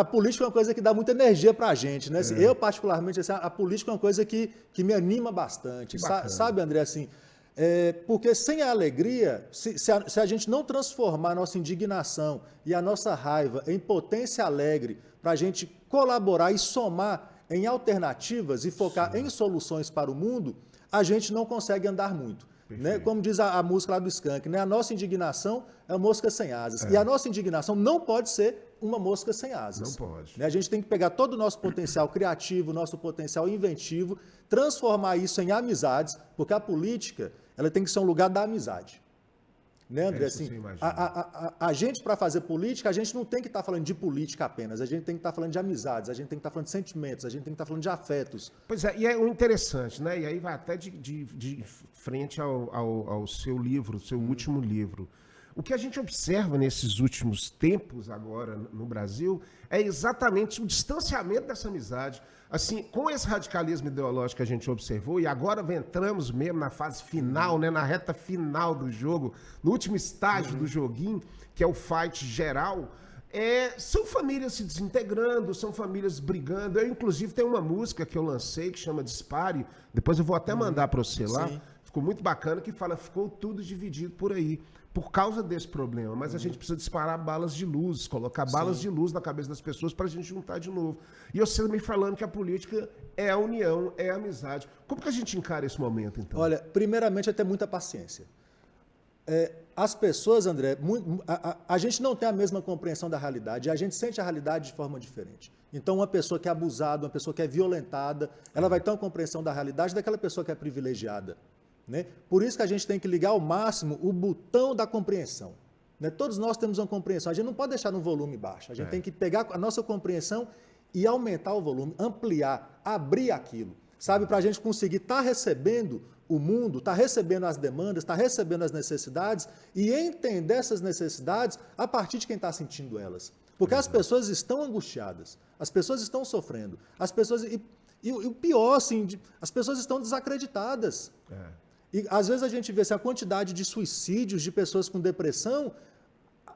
A política é uma coisa que dá muita energia pra gente, né? Eu, particularmente, assim, a política é uma coisa que me anima bastante. Sabe, André, assim... porque sem a alegria, se a gente não transformar a nossa indignação e a nossa raiva em potência alegre para a gente colaborar e somar em alternativas e focar em soluções para o mundo, a gente não consegue andar muito. Né? Como diz a música lá do Skank, né? A nossa indignação é uma mosca sem asas. E a nossa indignação não pode ser uma mosca sem asas. Não pode. Né? A gente tem que pegar todo o nosso potencial criativo, nosso potencial inventivo, transformar isso em amizades, porque a política ela tem que ser um lugar da amizade. Né, André? Assim, a gente, para fazer política, a gente não tem que estar falando de política apenas, a gente tem que estar falando de amizades, a gente tem que estar falando de sentimentos, a gente tem que estar falando de afetos. Pois é, e é o interessante, né? E aí vai até de frente ao seu livro, seu último livro. O que a gente observa nesses últimos tempos agora no Brasil é exatamente o distanciamento dessa amizade. Assim, com esse radicalismo ideológico que a gente observou, e agora entramos mesmo na fase final, né, na reta final do jogo, no último estágio do joguinho, que é o fight geral, são famílias se desintegrando, são famílias brigando. Eu, inclusive, tenho uma música que eu lancei que chama Dispare, depois eu vou até mandar para você lá, ficou muito bacana, que fala, ficou tudo dividido por aí. Por causa desse problema, mas a gente precisa disparar balas de luz, colocar balas de luz na cabeça das pessoas para a gente juntar de novo. E você me falando que a política é a união, é a amizade. Como que a gente encara esse momento, então? Olha, primeiramente é ter muita paciência. As pessoas, André, a gente não tem a mesma compreensão da realidade, a gente sente a realidade de forma diferente. Então, uma pessoa que é abusada, uma pessoa que é violentada, ela vai ter uma compreensão da realidade daquela pessoa que é privilegiada. Né? Por isso que a gente tem que ligar ao máximo o botão da compreensão. Né? Todos nós temos uma compreensão, a gente não pode deixar no volume baixo, a gente tem que pegar a nossa compreensão e aumentar o volume, ampliar, abrir aquilo, sabe, para a gente conseguir estar recebendo o mundo, estar recebendo as demandas, estar recebendo as necessidades e entender essas necessidades a partir de quem está sentindo elas. Porque as pessoas estão angustiadas, as pessoas estão sofrendo, as pessoas... E o pior, assim, as pessoas estão desacreditadas. E às vezes a gente vê assim, a quantidade de suicídios de pessoas com depressão,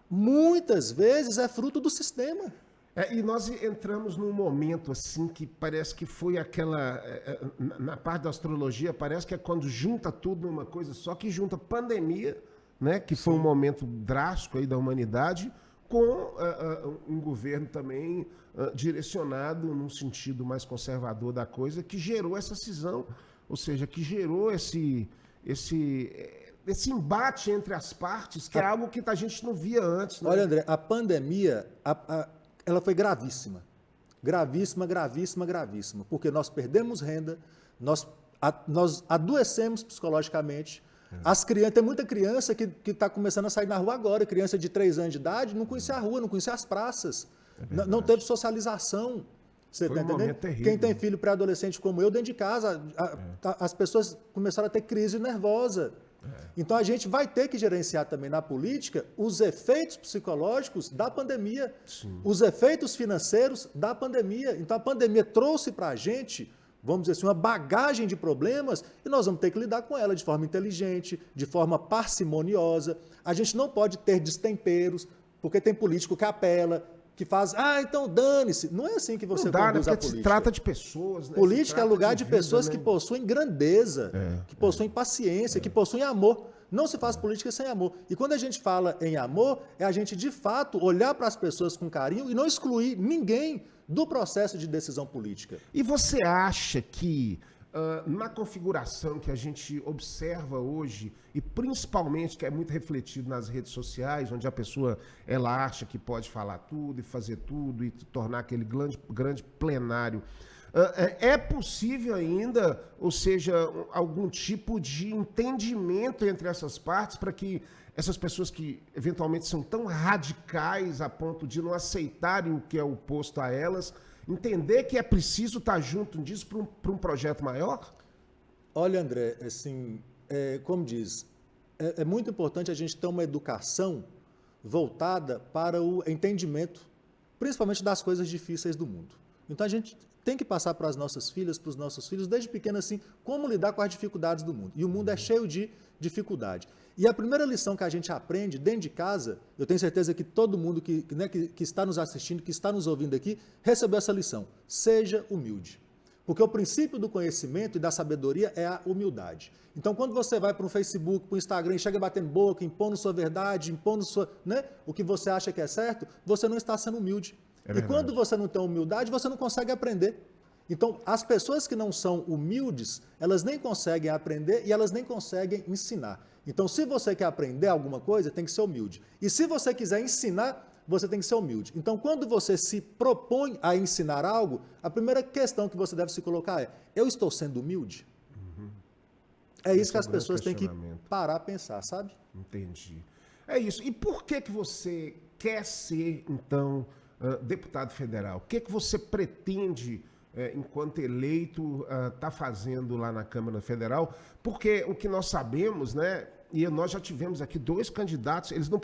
muitas vezes é fruto do sistema. E nós entramos num momento assim que parece que foi aquela, na parte da astrologia, parece que é quando junta tudo numa coisa só, que junta pandemia, né, que foi um momento drástico aí da humanidade, com um governo também direcionado num sentido mais conservador da coisa, que gerou essa cisão, ou seja, que gerou esse embate entre as partes, que é algo que a gente não via antes. Né? Olha, André, a pandemia... ela foi gravíssima, gravíssima, gravíssima, gravíssima, porque nós perdemos renda, nós adoecemos psicologicamente, as crianças, tem muita criança que está começando a sair na rua agora, criança de 3 anos de idade, não conhecia a rua, não conhecia as praças, não teve socialização, você está entendendo? Quem tem filho pré-adolescente como eu, dentro de casa, as pessoas começaram a ter crise nervosa. Então a gente vai ter que gerenciar também na política os efeitos psicológicos da pandemia, os efeitos financeiros da pandemia. Então a pandemia trouxe para a gente, vamos dizer assim, uma bagagem de problemas e nós vamos ter que lidar com ela de forma inteligente, de forma parcimoniosa. A gente não pode ter destemperos, porque tem político que apela, que faz, então dane-se. Não é assim que você conduz a política. Se trata de pessoas. Né? Política é lugar de pessoas que possuem grandeza, que possuem paciência, que possuem amor. Não se faz política sem amor. E quando a gente fala em amor, é a gente, de fato, olhar para as pessoas com carinho e não excluir ninguém do processo de decisão política. E você acha que, na configuração que a gente observa hoje, e principalmente que é muito refletido nas redes sociais, onde a pessoa ela acha que pode falar tudo e fazer tudo e tornar aquele grande plenário, é possível ainda, ou seja, algum tipo de entendimento entre essas partes para que essas pessoas que eventualmente são tão radicais a ponto de não aceitarem o que é oposto a elas, entender que é preciso estar junto disso para um projeto maior? Olha, André, assim, como diz, é muito importante a gente ter uma educação voltada para o entendimento, principalmente das coisas difíceis do mundo. Então a gente tem que passar para as nossas filhas, para os nossos filhos, desde pequeno assim, como lidar com as dificuldades do mundo. E o mundo é cheio de dificuldade. E a primeira lição que a gente aprende dentro de casa, eu tenho certeza que todo mundo que está nos assistindo, que está nos ouvindo aqui, recebeu essa lição. Seja humilde. Porque o princípio do conhecimento e da sabedoria é a humildade. Então, quando você vai para o Facebook, para o Instagram e chega batendo boca, impondo sua verdade, impondo o que você acha que é certo, você não está sendo humilde. E quando você não tem humildade, você não consegue aprender. Então, as pessoas que não são humildes, elas nem conseguem aprender e elas nem conseguem ensinar. Então, se você quer aprender alguma coisa, tem que ser humilde. E se você quiser ensinar, você tem que ser humilde. Então, quando você se propõe a ensinar algo, a primeira questão que você deve se colocar é: eu estou sendo humilde? É isso que as pessoas têm que parar a pensar, sabe? Entendi. É isso. E por que você quer ser, então, deputado federal? O que você pretende, enquanto eleito, tá fazendo lá na Câmara Federal? Porque o que nós sabemos, né? E nós já tivemos aqui 2 candidatos, eles não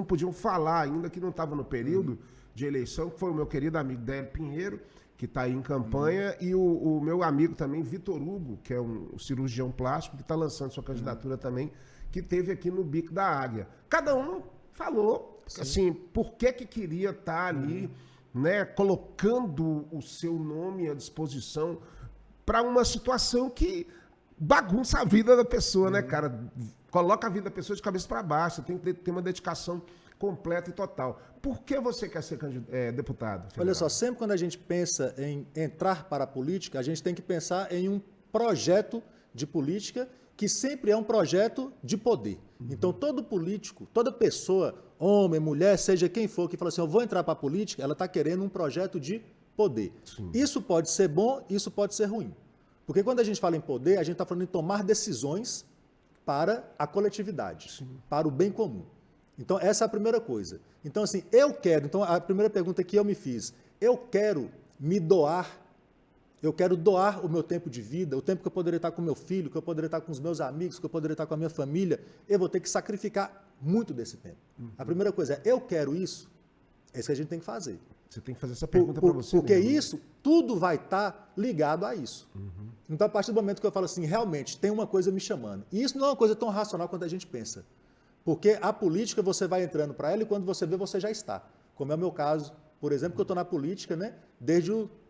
podiam falar ainda que não estavam no período de eleição, que foi o meu querido amigo Délio Pinheiro, que está aí em campanha, e o meu amigo também, Vitor Hugo, que é um cirurgião plástico, que está lançando sua candidatura também, que esteve aqui no Bico da Águia. Cada um falou, assim, por que queria estar ali, né, colocando o seu nome à disposição para uma situação que bagunça a vida da pessoa, né, cara? Coloca a vida da pessoa de cabeça para baixo, você tem que ter uma dedicação completa e total. Por que você quer ser deputado federal? Olha só, sempre quando a gente pensa em entrar para a política, a gente tem que pensar em um projeto de política que sempre é um projeto de poder. Então, todo político, toda pessoa, homem, mulher, seja quem for, que fala assim, eu vou entrar para a política, ela está querendo um projeto de poder. Sim. Isso pode ser bom, isso pode ser ruim. Porque quando a gente fala em poder, a gente está falando em tomar decisões para a coletividade, sim, para o bem comum. Então, essa é a primeira coisa. Então, assim, então a primeira pergunta que eu me fiz, eu quero me doar, eu quero doar o meu tempo de vida, o tempo que eu poderia estar com meu filho, que eu poderia estar com os meus amigos, que eu poderia estar com a minha família, eu vou ter que sacrificar muito desse tempo. A primeira coisa é, eu quero isso? É isso que a gente tem que fazer. Você tem que fazer essa pergunta para você Porque mesmo. isso, tudo vai estar ligado a isso. Então, a partir do momento que eu falo assim, realmente, tem uma coisa me chamando. E isso não é uma coisa tão racional quanto a gente pensa. Porque a política, você vai entrando para ela e quando você vê, você já está. Como é o meu caso, por exemplo, que eu estou na política, né,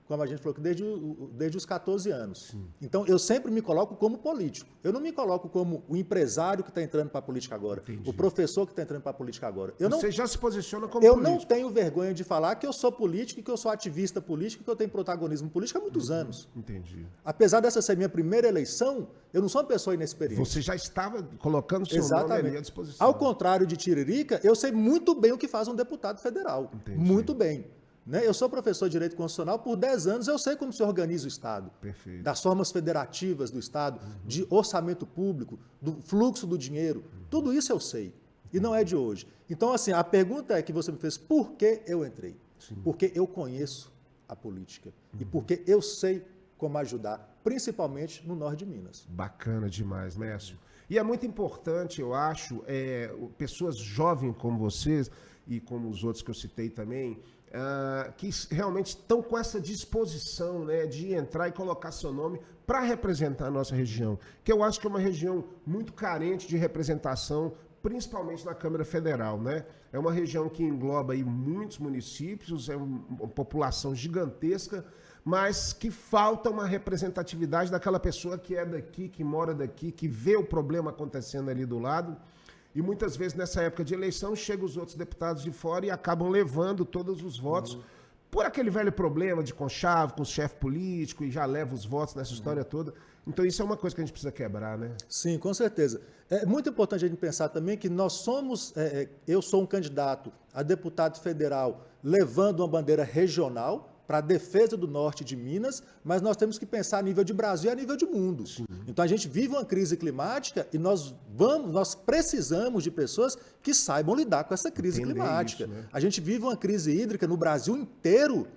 como a gente falou, desde os 14 anos. Sim. Então, eu sempre me coloco como político. Eu não me coloco como o empresário que está entrando para a política agora, entendi, o professor que está entrando para a política agora. Você já se posiciona como político. Eu não tenho vergonha de falar que eu sou político, que eu sou ativista político, que eu tenho protagonismo político há muitos anos. Entendi. Apesar dessa ser minha primeira eleição, eu não sou uma pessoa inexperiente. Você já estava colocando o seu nome ali à disposição. Ao contrário de Tiririca, eu sei muito bem o que faz um deputado federal. Entendi. Muito bem. Né? Eu sou professor de Direito Constitucional, por 10 anos eu sei como se organiza o Estado. Perfeito. Das formas federativas do Estado, de orçamento público, do fluxo do dinheiro, tudo isso eu sei. E não é de hoje. Então, assim, a pergunta é que você me fez, por que eu entrei? Sim. Porque eu conheço a política e porque eu sei como ajudar, principalmente no norte de Minas. Bacana demais, Mércio. E é muito importante, eu acho, pessoas jovens como vocês e como os outros que eu citei também, que realmente estão com essa disposição, né, de entrar e colocar seu nome para representar a nossa região, que eu acho que é uma região muito carente de representação, principalmente na Câmara Federal, né? É uma região que engloba aí muitos municípios, é uma população gigantesca, mas que falta uma representatividade daquela pessoa que é daqui, que mora daqui, que vê o problema acontecendo ali do lado. E muitas vezes, nessa época de eleição, chegam os outros deputados de fora e acabam levando todos os votos por aquele velho problema de conchavo com o chefe político e já leva os votos nessa história toda. Então, isso é uma coisa que a gente precisa quebrar, né? Sim, com certeza. É muito importante a gente pensar também que nós somos... eu sou um candidato a deputado federal levando uma bandeira regional para a defesa do norte de Minas, mas nós temos que pensar a nível de Brasil e a nível de mundo. Sim. Então a gente vive uma crise climática e nós precisamos de pessoas que saibam lidar com essa crise climática. Isso, né? A gente vive uma crise hídrica no Brasil inteiro,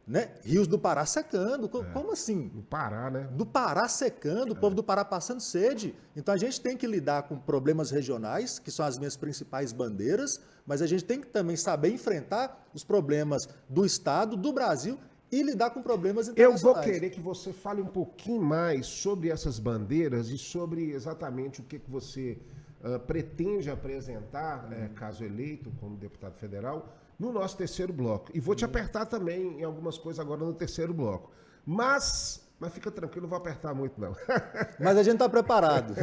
né? Rios do Pará secando. Como assim? Do Pará, né? Do Pará secando, o povo do Pará passando sede. Então a gente tem que lidar com problemas regionais, que são as minhas principais bandeiras, mas a gente tem que também saber enfrentar os problemas do Estado, do Brasil e lidar com problemas internacionais. Eu vou querer que você fale um pouquinho mais sobre essas bandeiras e sobre exatamente o que você pretende apresentar, caso eleito como deputado federal, no nosso terceiro bloco. E vou te apertar também em algumas coisas agora no terceiro bloco. Mas fica tranquilo, não vou apertar muito, não. Mas a gente está preparado.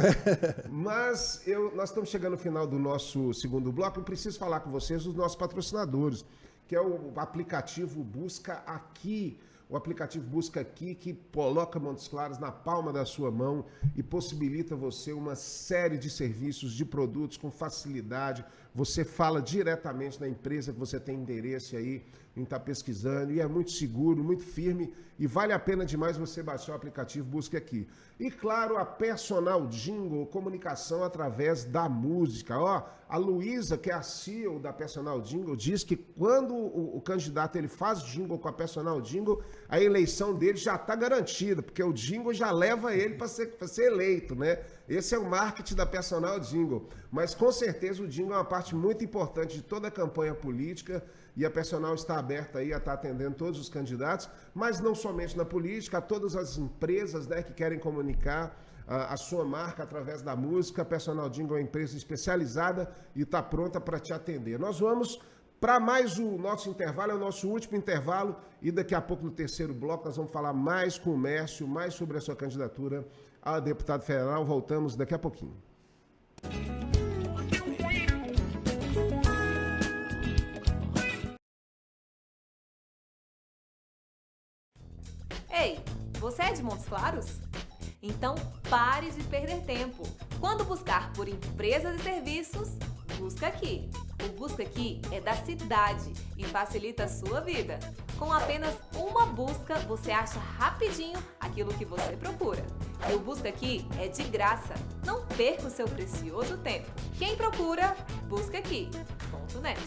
Mas nós estamos chegando no final do nosso segundo bloco. Eu preciso falar com vocês dos nossos patrocinadores, que é o aplicativo Busca Aqui. O aplicativo Busca Aqui, que coloca Montes Claros na palma da sua mão e possibilita você uma série de serviços, de produtos com facilidade. Você fala diretamente na empresa que você tem interesse aí em estar pesquisando, e é muito seguro, muito firme, e vale a pena demais você baixar o aplicativo Busca Aqui. E claro, a Personal Jingle, comunicação através da música. A Luísa, que é a CEO da Personal Jingle, diz que quando o candidato ele faz jingle com a Personal Jingle, a eleição dele já está garantida, porque o jingle já leva ele para ser eleito, né? Esse é o marketing da Personal Jingle. Mas com certeza o jingle é uma parte muito importante de toda a campanha política, e a Personal está aberta aí a estar atendendo todos os candidatos, mas não somente na política, a todas as empresas, né, que querem comunicar a sua marca através da música. A Personal Jingle é uma empresa especializada e está pronta para te atender. Nós vamos para mais o nosso intervalo, é o nosso último intervalo, e daqui a pouco no terceiro bloco nós vamos falar mais com o Mércio, mais sobre a sua candidatura a deputado federal. Voltamos daqui a pouquinho. Ei, você é de Montes Claros? Então, pare de perder tempo. Quando buscar por empresas e serviços, busca aqui. O Busca Aqui é da cidade e facilita a sua vida. Com apenas uma busca, você acha rapidinho aquilo que você procura. E o Busca Aqui é de graça. Não perca o seu precioso tempo. Quem procura, busca aqui.net.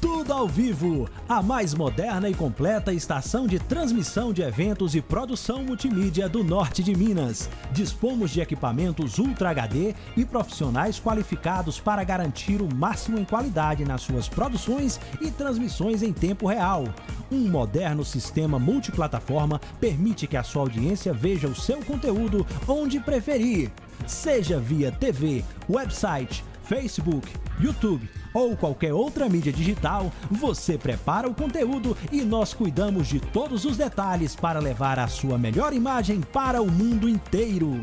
Tudo ao vivo, a mais moderna e completa estação de transmissão de eventos e produção multimídia do norte de Minas. Dispomos de equipamentos Ultra HD e profissionais qualificados para garantir o máximo em qualidade nas suas produções e transmissões em tempo real. Um moderno sistema multiplataforma permite que a sua audiência veja o seu conteúdo onde preferir, seja via TV, website, Facebook, YouTube ou qualquer outra mídia digital. Você prepara o conteúdo e nós cuidamos de todos os detalhes para levar a sua melhor imagem para o mundo inteiro.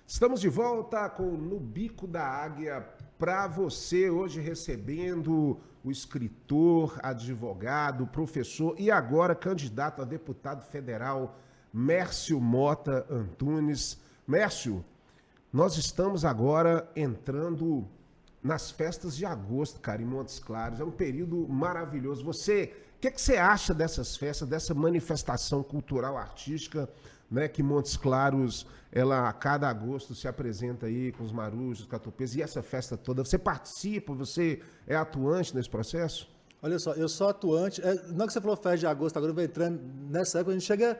Estamos de volta com No Bico da Águia para você, hoje recebendo o escritor, advogado, professor e agora candidato a deputado federal, Mércio Mota Antunes. Mércio, nós estamos agora entrando nas festas de agosto, cara, em Montes Claros. É um período maravilhoso. O que você acha dessas festas, dessa manifestação cultural artística, né, que Montes Claros, ela a cada agosto se apresenta aí com os marujos, catupiês e essa festa toda? Você participa, você é atuante nesse processo? Olha só, eu sou atuante. Não que você falou festa de agosto, agora vai entrando nessa época, a gente chega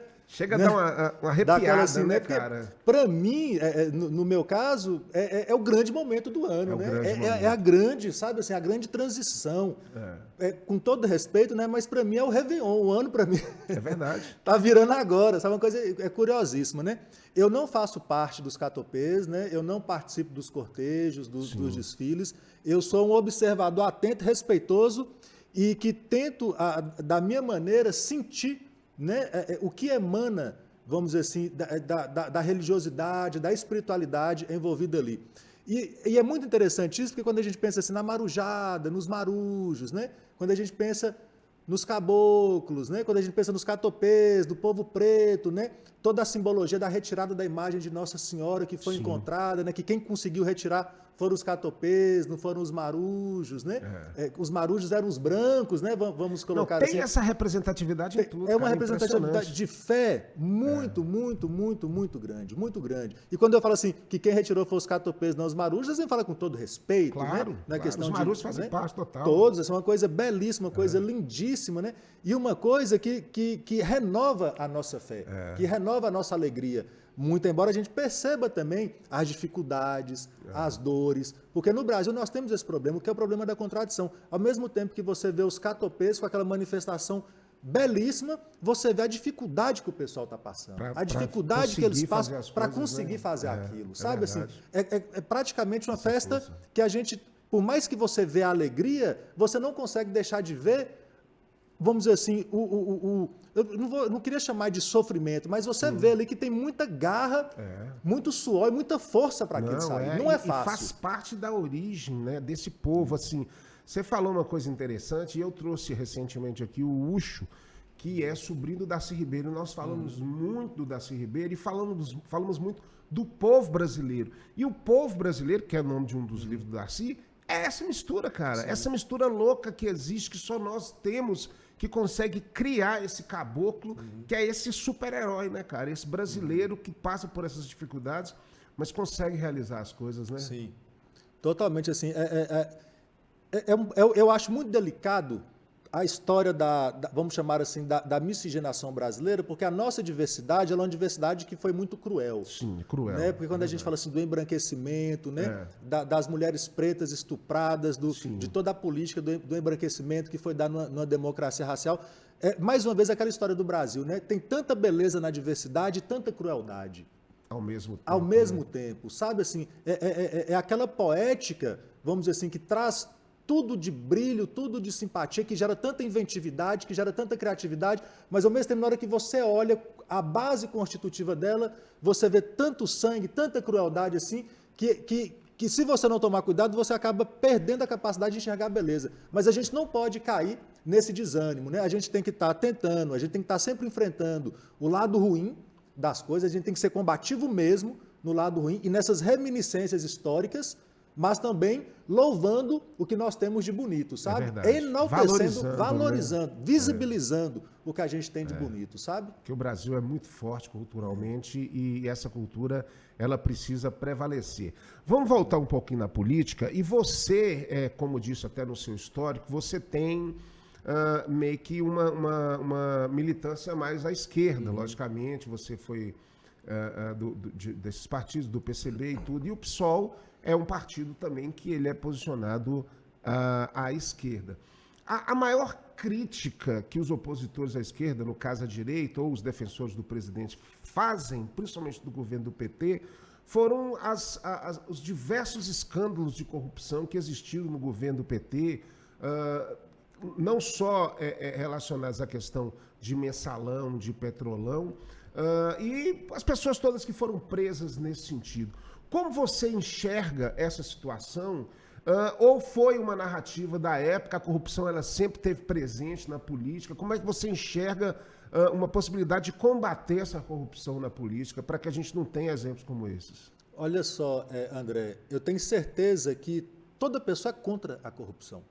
a dar uma arrepiada, assim, né, porque, cara? Para mim, no meu caso, é o grande momento do ano, né? É a grande, sabe assim, a grande transição. Com todo respeito, né? Mas para mim é o Réveillon, o ano para mim. É verdade. Tá virando agora, sabe? Uma coisa curiosíssima, né? Eu não faço parte dos catopês, né? Eu não participo dos cortejos, dos desfiles. Eu sou um observador atento, respeitoso e que tento, da minha maneira, sentir, né, o que emana, vamos dizer assim, da religiosidade, da espiritualidade envolvida ali. E é muito interessante isso, porque quando a gente pensa assim na marujada, nos marujos, né, quando a gente pensa nos caboclos, né, quando a gente pensa nos catopês, do povo preto, né, toda a simbologia da retirada da imagem de Nossa Senhora que foi encontrada, né, que quem conseguiu retirar foram os catopês, não foram os marujos, né? Os marujos eram os brancos, né? Vamos colocar tem assim. Tem essa representatividade em tudo. É uma representatividade de fé muito grande, muito grande. E quando eu falo assim, que quem retirou foram os catopês, não os marujos, a gente fala com todo respeito, claro, né? Na questão os marujos fazem parte total. Todos, essa é uma coisa belíssima, uma coisa lindíssima, né? E uma coisa que renova a nossa fé, que renova a nossa alegria. Muito embora a gente perceba também as dificuldades, as dores, porque no Brasil nós temos esse problema, que é o problema da contradição. Ao mesmo tempo que você vê os catopês com aquela manifestação belíssima, você vê a dificuldade que o pessoal está passando, a dificuldade que eles passam para conseguir fazer aquilo, sabe assim? É praticamente uma festa que a gente, por mais que você vê a alegria, você não consegue deixar de ver, vamos dizer assim, eu não queria chamar de sofrimento, mas você vê ali que tem muita garra, muito suor e muita força para aquilo sair. Não é fácil. E faz parte da origem, né, desse povo. Assim, você falou uma coisa interessante, e eu trouxe recentemente aqui o Ucho, que é sobrinho do Darcy Ribeiro. Nós falamos muito do Darcy Ribeiro e falamos muito do povo brasileiro. E o povo brasileiro, que é o nome de um dos livros do Darcy, é essa mistura, cara. Essa mistura louca que existe, que só nós temos, que consegue criar esse caboclo, que é esse super-herói, né, cara? Esse brasileiro que passa por essas dificuldades, mas consegue realizar as coisas, né? Sim, totalmente assim. Eu acho muito delicado a história vamos chamar assim, da miscigenação brasileira, porque a nossa diversidade, ela é uma diversidade que foi muito cruel. Sim, cruel. Né? Porque quando a gente fala assim do embranquecimento, né? Das mulheres pretas estupradas, de toda a política do embranquecimento que foi dada numa democracia racial, mais uma vez aquela história do Brasil, né? Tem tanta beleza na diversidade e tanta crueldade. Ao mesmo tempo. Ao mesmo tempo, sabe assim, é aquela poética, vamos dizer assim, que traz tudo de brilho, tudo de simpatia, que gera tanta inventividade, que gera tanta criatividade, mas ao mesmo tempo, na hora que você olha a base constitutiva dela, você vê tanto sangue, tanta crueldade assim, que se você não tomar cuidado, você acaba perdendo a capacidade de enxergar a beleza. Mas a gente não pode cair nesse desânimo, né? A gente tem que estar tentando, a gente tem que estar sempre enfrentando o lado ruim das coisas, a gente tem que ser combativo mesmo no lado ruim e nessas reminiscências históricas, mas também louvando o que nós temos de bonito, sabe? Enaltecendo, valorizando, né? Visibilizando o que a gente tem de bonito, sabe? Que o Brasil é muito forte culturalmente e essa cultura, ela precisa prevalecer. Vamos voltar um pouquinho na política e você, como disse até no seu histórico, você tem meio que uma militância mais à esquerda, logicamente, você foi desses partidos, do PCB e tudo, e o PSOL é um partido também que ele é posicionado à esquerda. A maior crítica que os opositores à esquerda, no caso a direita, ou os defensores do presidente, fazem, principalmente do governo do PT, foram os diversos escândalos de corrupção que existiram no governo do PT, não só relacionados à questão de mensalão, de petrolão, e as pessoas todas que foram presas nesse sentido. Como você enxerga essa situação? Ou foi uma narrativa da época, a corrupção ela sempre esteve presente na política? Como é que você enxerga uma possibilidade de combater essa corrupção na política para que a gente não tenha exemplos como esses? Olha só, André, eu tenho certeza que toda pessoa é contra a corrupção.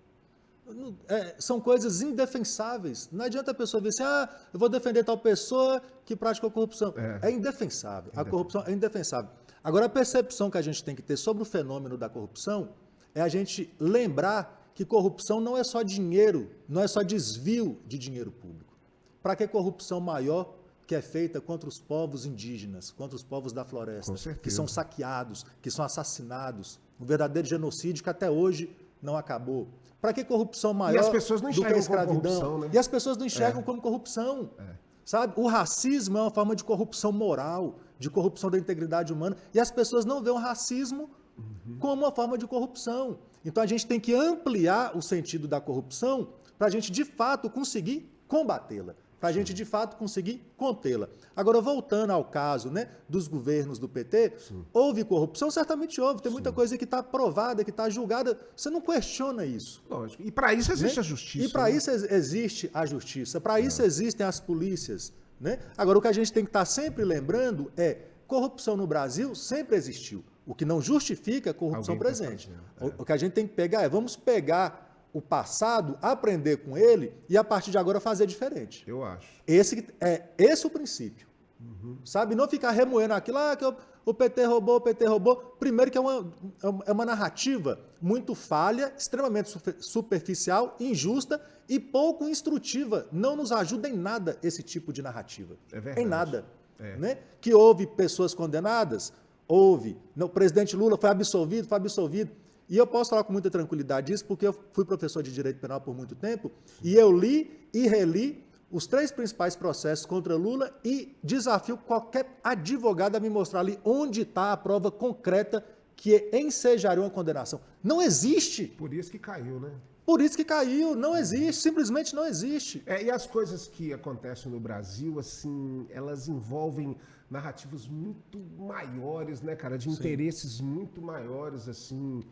São coisas indefensáveis. Não adianta a pessoa dizer assim, eu vou defender tal pessoa que pratica corrupção. É indefensável. A corrupção é indefensável. Agora, a percepção que a gente tem que ter sobre o fenômeno da corrupção é a gente lembrar que corrupção não é só dinheiro, não é só desvio de dinheiro público. Para que corrupção maior que é feita contra os povos indígenas, contra os povos da floresta, que são saqueados, que são assassinados, um verdadeiro genocídio que até hoje não acabou. Para que corrupção maior do que a escravidão? Né? E as pessoas não enxergam como corrupção. Sabe? O racismo é uma forma de corrupção moral, de corrupção da integridade humana, e as pessoas não veem o racismo como uma forma de corrupção. Então a gente tem que ampliar o sentido da corrupção para a gente de fato conseguir combatê-la, para a gente de fato conseguir contê-la. Agora, voltando ao caso, né, dos governos do PT, houve corrupção? Certamente houve, tem muita coisa que está provada, que está julgada, você não questiona isso. Lógico. E para isso existe a justiça. E para isso existe a justiça, para isso existem as polícias. Né? Agora, o que a gente tem que estar sempre lembrando é corrupção no Brasil sempre existiu. O que não justifica a corrupção presente. O que a gente tem que pegar vamos pegar o passado, aprender com ele e a partir de agora fazer diferente. Eu acho. Esse é o princípio. Sabe? Não ficar remoendo aquilo, que o PT roubou, o PT roubou. Primeiro que é uma narrativa muito falha, extremamente superficial, injusta e pouco instrutiva. Não nos ajuda em nada esse tipo de narrativa. É verdade. Em nada. Né? Que houve pessoas condenadas? Houve. O presidente Lula foi absolvido. E eu posso falar com muita tranquilidade disso, porque eu fui professor de Direito Penal por muito tempo, e eu li e reli os 3 principais processos contra Lula e desafio qualquer advogado a me mostrar ali onde está a prova concreta que ensejaria uma condenação. Não existe. Por isso que caiu, né? Por isso que caiu, não existe, simplesmente não existe. E as coisas que acontecem no Brasil, assim, elas envolvem narrativas muito maiores, né, cara? De interesses muito maiores, assim...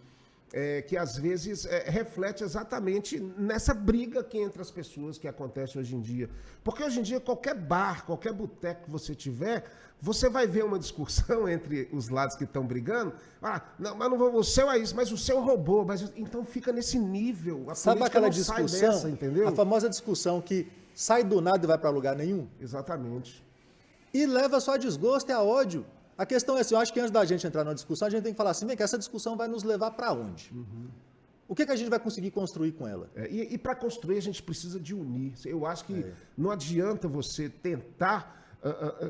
que às vezes reflete exatamente nessa briga que entre as pessoas que acontece hoje em dia. Porque hoje em dia, qualquer bar, qualquer boteco que você tiver, você vai ver uma discussão entre os lados que estão brigando. Não, mas não vou, o seu é isso, mas o seu roubou. Então fica nesse nível. Sabe aquela discussão, sai dessa, entendeu? A famosa discussão que sai do nada e vai para lugar nenhum? Exatamente. E leva só a desgosto e a ódio. A questão é assim, eu acho que antes da gente entrar numa discussão, a gente tem que falar assim, vem que essa discussão vai nos levar para onde? O que a gente vai conseguir construir com ela? E para construir a gente precisa de unir. Eu acho que não adianta você tentar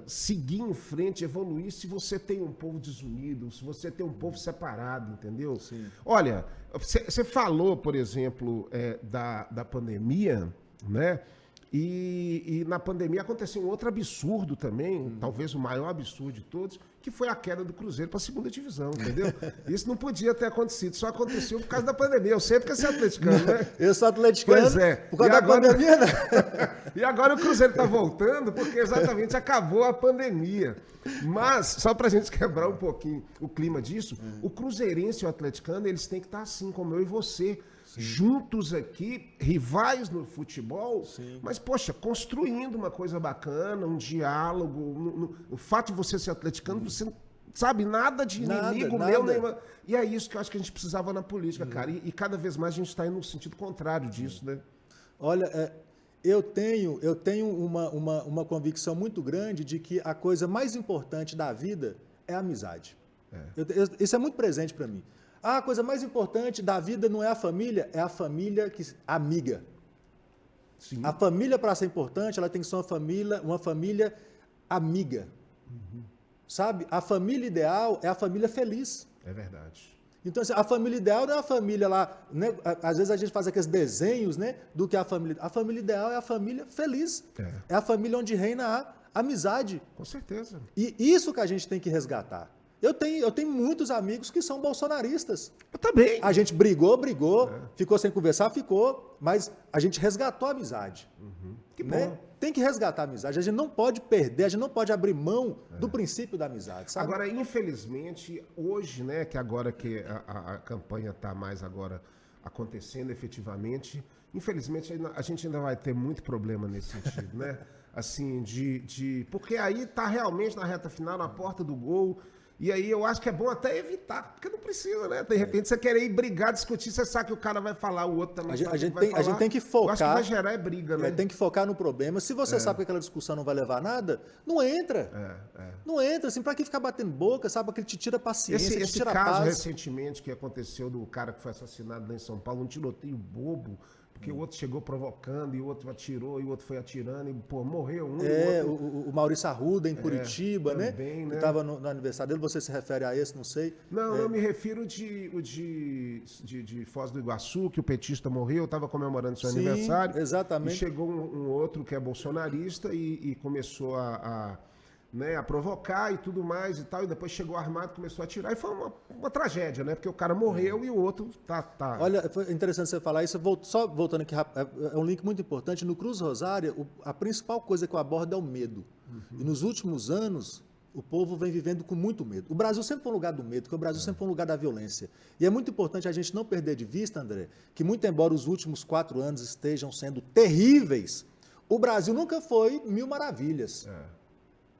seguir em frente, evoluir, se você tem um povo desunido, se você tem um povo separado, entendeu? Sim. Olha, você falou, por exemplo, da pandemia, né? E na pandemia aconteceu um outro absurdo também, talvez o maior absurdo de todos, que foi a queda do Cruzeiro para a segunda divisão, entendeu? Isso não podia ter acontecido, só aconteceu por causa da pandemia. Eu sei porque você é atleticano, né? Eu sou atleticano, Pois é. por causa da pandemia, né? E agora o Cruzeiro está voltando porque exatamente acabou a pandemia. Mas, só para a gente quebrar um pouquinho o clima disso, o cruzeirense e o atleticano, eles têm que estar assim como eu e você, juntos aqui, rivais no futebol, mas, poxa, construindo uma coisa bacana, um diálogo. O fato de você ser atleticano, você não sabe nada de inimigo meu. E é isso que eu acho que a gente precisava na política, cara. E cada vez mais a gente está indo no sentido contrário disso, né? Olha, eu tenho uma convicção muito grande de que a coisa mais importante da vida é a amizade. Isso é muito presente para mim. A coisa mais importante da vida não é a família amiga. Sim. A família, para ser importante, ela tem que ser uma família amiga. Sabe? A família ideal é a família feliz. É verdade. Então, assim, a família ideal não é a família lá, né? Às vezes a gente faz aqueles desenhos, né, do que é a família. A família ideal é a família feliz. É a família onde reina a amizade. Com certeza. E isso que a gente tem que resgatar. Eu tenho muitos amigos que são bolsonaristas. Eu também. A gente brigou, ficou sem conversar, mas a gente resgatou a amizade. Que bom. Né? Tem que resgatar a amizade. A gente não pode perder, a gente não pode abrir mão do princípio da amizade, sabe? Agora, infelizmente, hoje, né, que agora que a campanha está mais agora acontecendo efetivamente, infelizmente a gente ainda vai ter muito problema nesse sentido, né? Assim, porque aí está realmente na reta final, na porta do gol. E aí eu acho que é bom até evitar, porque não precisa, né? De repente você querer ir brigar, discutir, você sabe que o cara vai falar, o outro também sabe que vai falar. A gente tem que focar. Eu acho que vai gerar briga, né? Tem que focar no problema. Se você sabe que aquela discussão não vai levar a nada, não entra. Não entra, assim, pra que ficar batendo boca, sabe? Porque ele te tira paciência, te esse tira caso paz. recentemente que aconteceu do cara que foi assassinado lá em São Paulo, um tiroteio bobo, porque o outro chegou provocando, e o outro atirou, e o outro foi atirando, e, pô, morreu um. O Maurício Arruda, em Curitiba, também, né? Que estava no aniversário dele. Você se refere a esse, não sei? Não, eu me refiro de Foz do Iguaçu, que o petista morreu, estava comemorando seu aniversário. Exatamente. E chegou um outro que é bolsonarista e começou a provocar e tudo mais e tal, e depois chegou armado, começou a atirar, e foi uma tragédia, né? Porque o cara morreu e o outro tá... Olha, foi interessante você falar isso, só voltando aqui, é um link muito importante. No Cruz Rosária, a principal coisa que eu abordo é o medo. E nos últimos anos, o povo vem vivendo com muito medo. O Brasil sempre foi um lugar do medo, porque o Brasil sempre foi um lugar da violência. E é muito importante a gente não perder de vista, André, que muito embora os últimos 4 anos estejam sendo terríveis, o Brasil nunca foi mil maravilhas.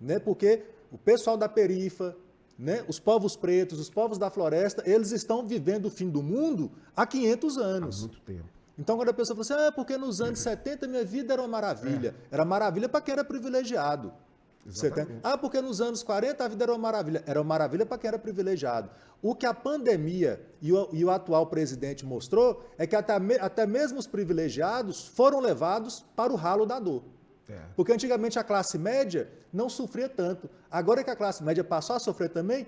Né? Porque o pessoal da perifa, né? Os povos pretos, os povos da floresta, eles estão vivendo o fim do mundo há 500 anos. Há muito tempo. Então, quando a pessoa fala assim, porque nos anos 70 minha vida era uma maravilha. Era maravilha para quem era privilegiado. Porque nos anos 40 a vida era uma maravilha. Era uma maravilha para quem era privilegiado. O que a pandemia e o atual presidente mostrou é que até mesmo os privilegiados foram levados para o ralo da dor. Porque antigamente a classe média não sofria tanto. Agora que a classe média passou a sofrer também,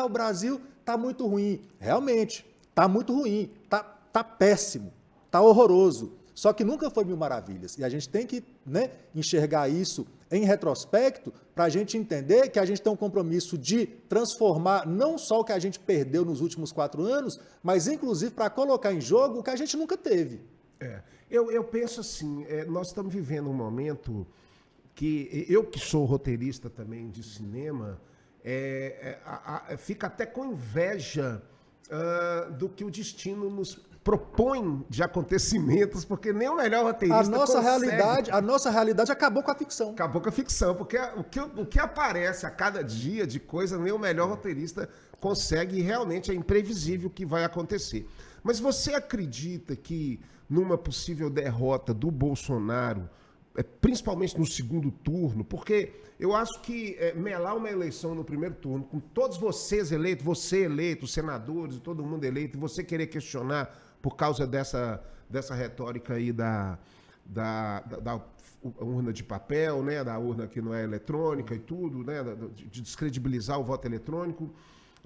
o Brasil está muito ruim. Realmente, está muito ruim, está péssimo, está horroroso. Só que nunca foi mil maravilhas. E a gente tem que, né, enxergar isso em retrospecto para a gente entender que a gente tem um compromisso de transformar não só o que a gente perdeu nos últimos 4 anos, mas inclusive para colocar em jogo o que a gente nunca teve. Eu penso assim, nós estamos vivendo um momento que eu que sou roteirista também de cinema, fica até com inveja do que o destino nos propõe de acontecimentos, porque nem o melhor roteirista a nossa realidade acabou com a ficção. Acabou com a ficção, porque o que aparece a cada dia de coisa, nem o melhor roteirista consegue, e realmente é imprevisível o que vai acontecer. Mas você acredita que numa possível derrota do Bolsonaro, principalmente no segundo turno, porque eu acho que melar uma eleição no primeiro turno, com todos vocês eleitos, você eleito, os senadores, todo mundo eleito, e você querer questionar por causa dessa retórica aí da urna de papel, né, da urna que não é eletrônica e tudo, né, de descredibilizar o voto eletrônico,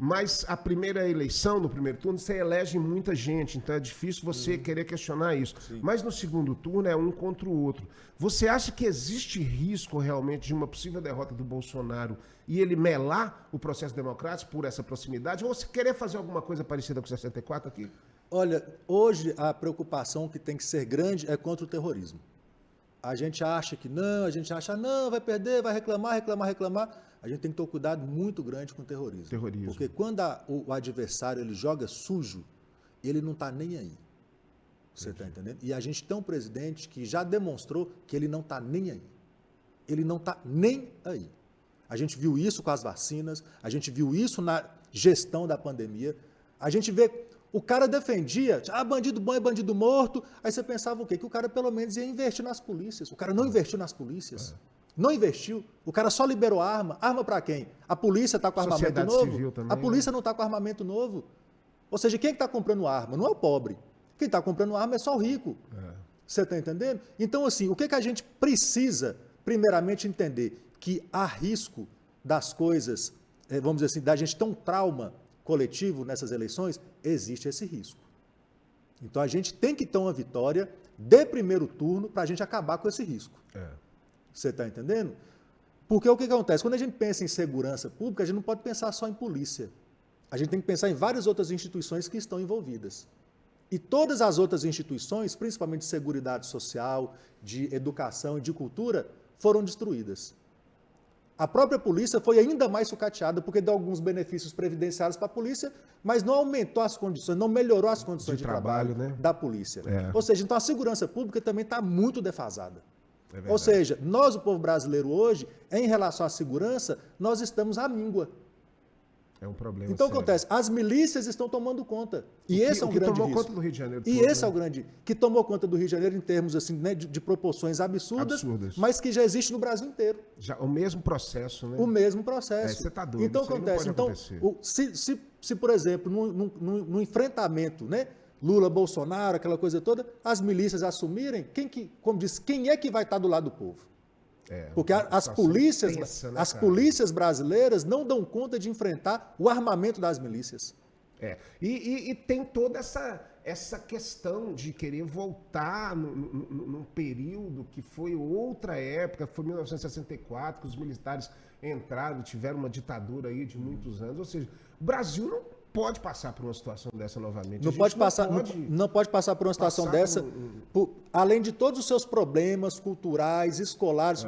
Mas a primeira eleição, no primeiro turno, você elege muita gente, então é difícil você querer questionar isso. Sim. Mas no segundo turno é um contra o outro. Você acha que existe risco realmente de uma possível derrota do Bolsonaro e ele melar o processo democrático por essa proximidade? Ou você querer fazer alguma coisa parecida com o 64 aqui? Olha, hoje a preocupação que tem que ser grande é contra o terrorismo. A gente acha que não, não, vai perder, vai reclamar. A gente tem que ter um cuidado muito grande com o terrorismo. Porque quando o adversário ele joga sujo, ele não está nem aí. Você está entendendo? E a gente tem um presidente que já demonstrou que ele não está nem aí. Ele não está nem aí. A gente viu isso com as vacinas, a gente viu isso na gestão da pandemia, a gente vê... O cara defendia, bandido bom é bandido morto, aí você pensava o quê? Que o cara pelo menos ia investir nas polícias. O cara não investiu nas polícias. Não investiu. O cara só liberou arma. Arma para quem? A polícia está com armamento novo? A polícia não está com armamento novo. Ou seja, quem está comprando arma? Não é o pobre. Quem está comprando arma é só o rico. Você está entendendo? Então, assim, o que a gente precisa, primeiramente, entender? Que há risco das coisas, vamos dizer assim, da gente ter um trauma coletivo nessas eleições, existe esse risco. Então, a gente tem que ter uma vitória de primeiro turno para a gente acabar com esse risco. Você está entendendo? Porque o que acontece? Quando a gente pensa em segurança pública, a gente não pode pensar só em polícia. A gente tem que pensar em várias outras instituições que estão envolvidas. E todas as outras instituições, principalmente de seguridade social, de educação e de cultura, foram destruídas. A própria polícia foi ainda mais sucateada porque deu alguns benefícios previdenciários para a polícia, mas não aumentou as condições, não melhorou as condições de trabalho, né, da polícia. Ou seja, então a segurança pública também está muito defasada. Ou seja, nós, o povo brasileiro hoje, em relação à segurança, nós estamos à míngua. É um problema Então, sério. Acontece, as milícias estão tomando conta. E esse é um grande risco. tomou conta do Rio de Janeiro. E esse é o grande... Que tomou conta do Rio de Janeiro em termos assim, né, de proporções absurdas, mas que já existe no Brasil inteiro. Já, o mesmo processo, né? O mesmo processo. Você está doido. Então, acontece. Então, se, por exemplo, no enfrentamento, né, Lula, Bolsonaro, aquela coisa toda, as milícias assumirem, quem é que vai estar do lado do povo? Porque as polícias, tensa, né, polícias brasileiras não dão conta de enfrentar o armamento das milícias. E tem toda essa questão de querer voltar num período que foi outra época, foi 1964, que os militares entraram, tiveram uma ditadura aí de muitos anos. Ou seja, o Brasil não pode passar por uma situação dessa novamente. Não pode passar por uma situação dessa, além de todos os seus problemas culturais, escolares.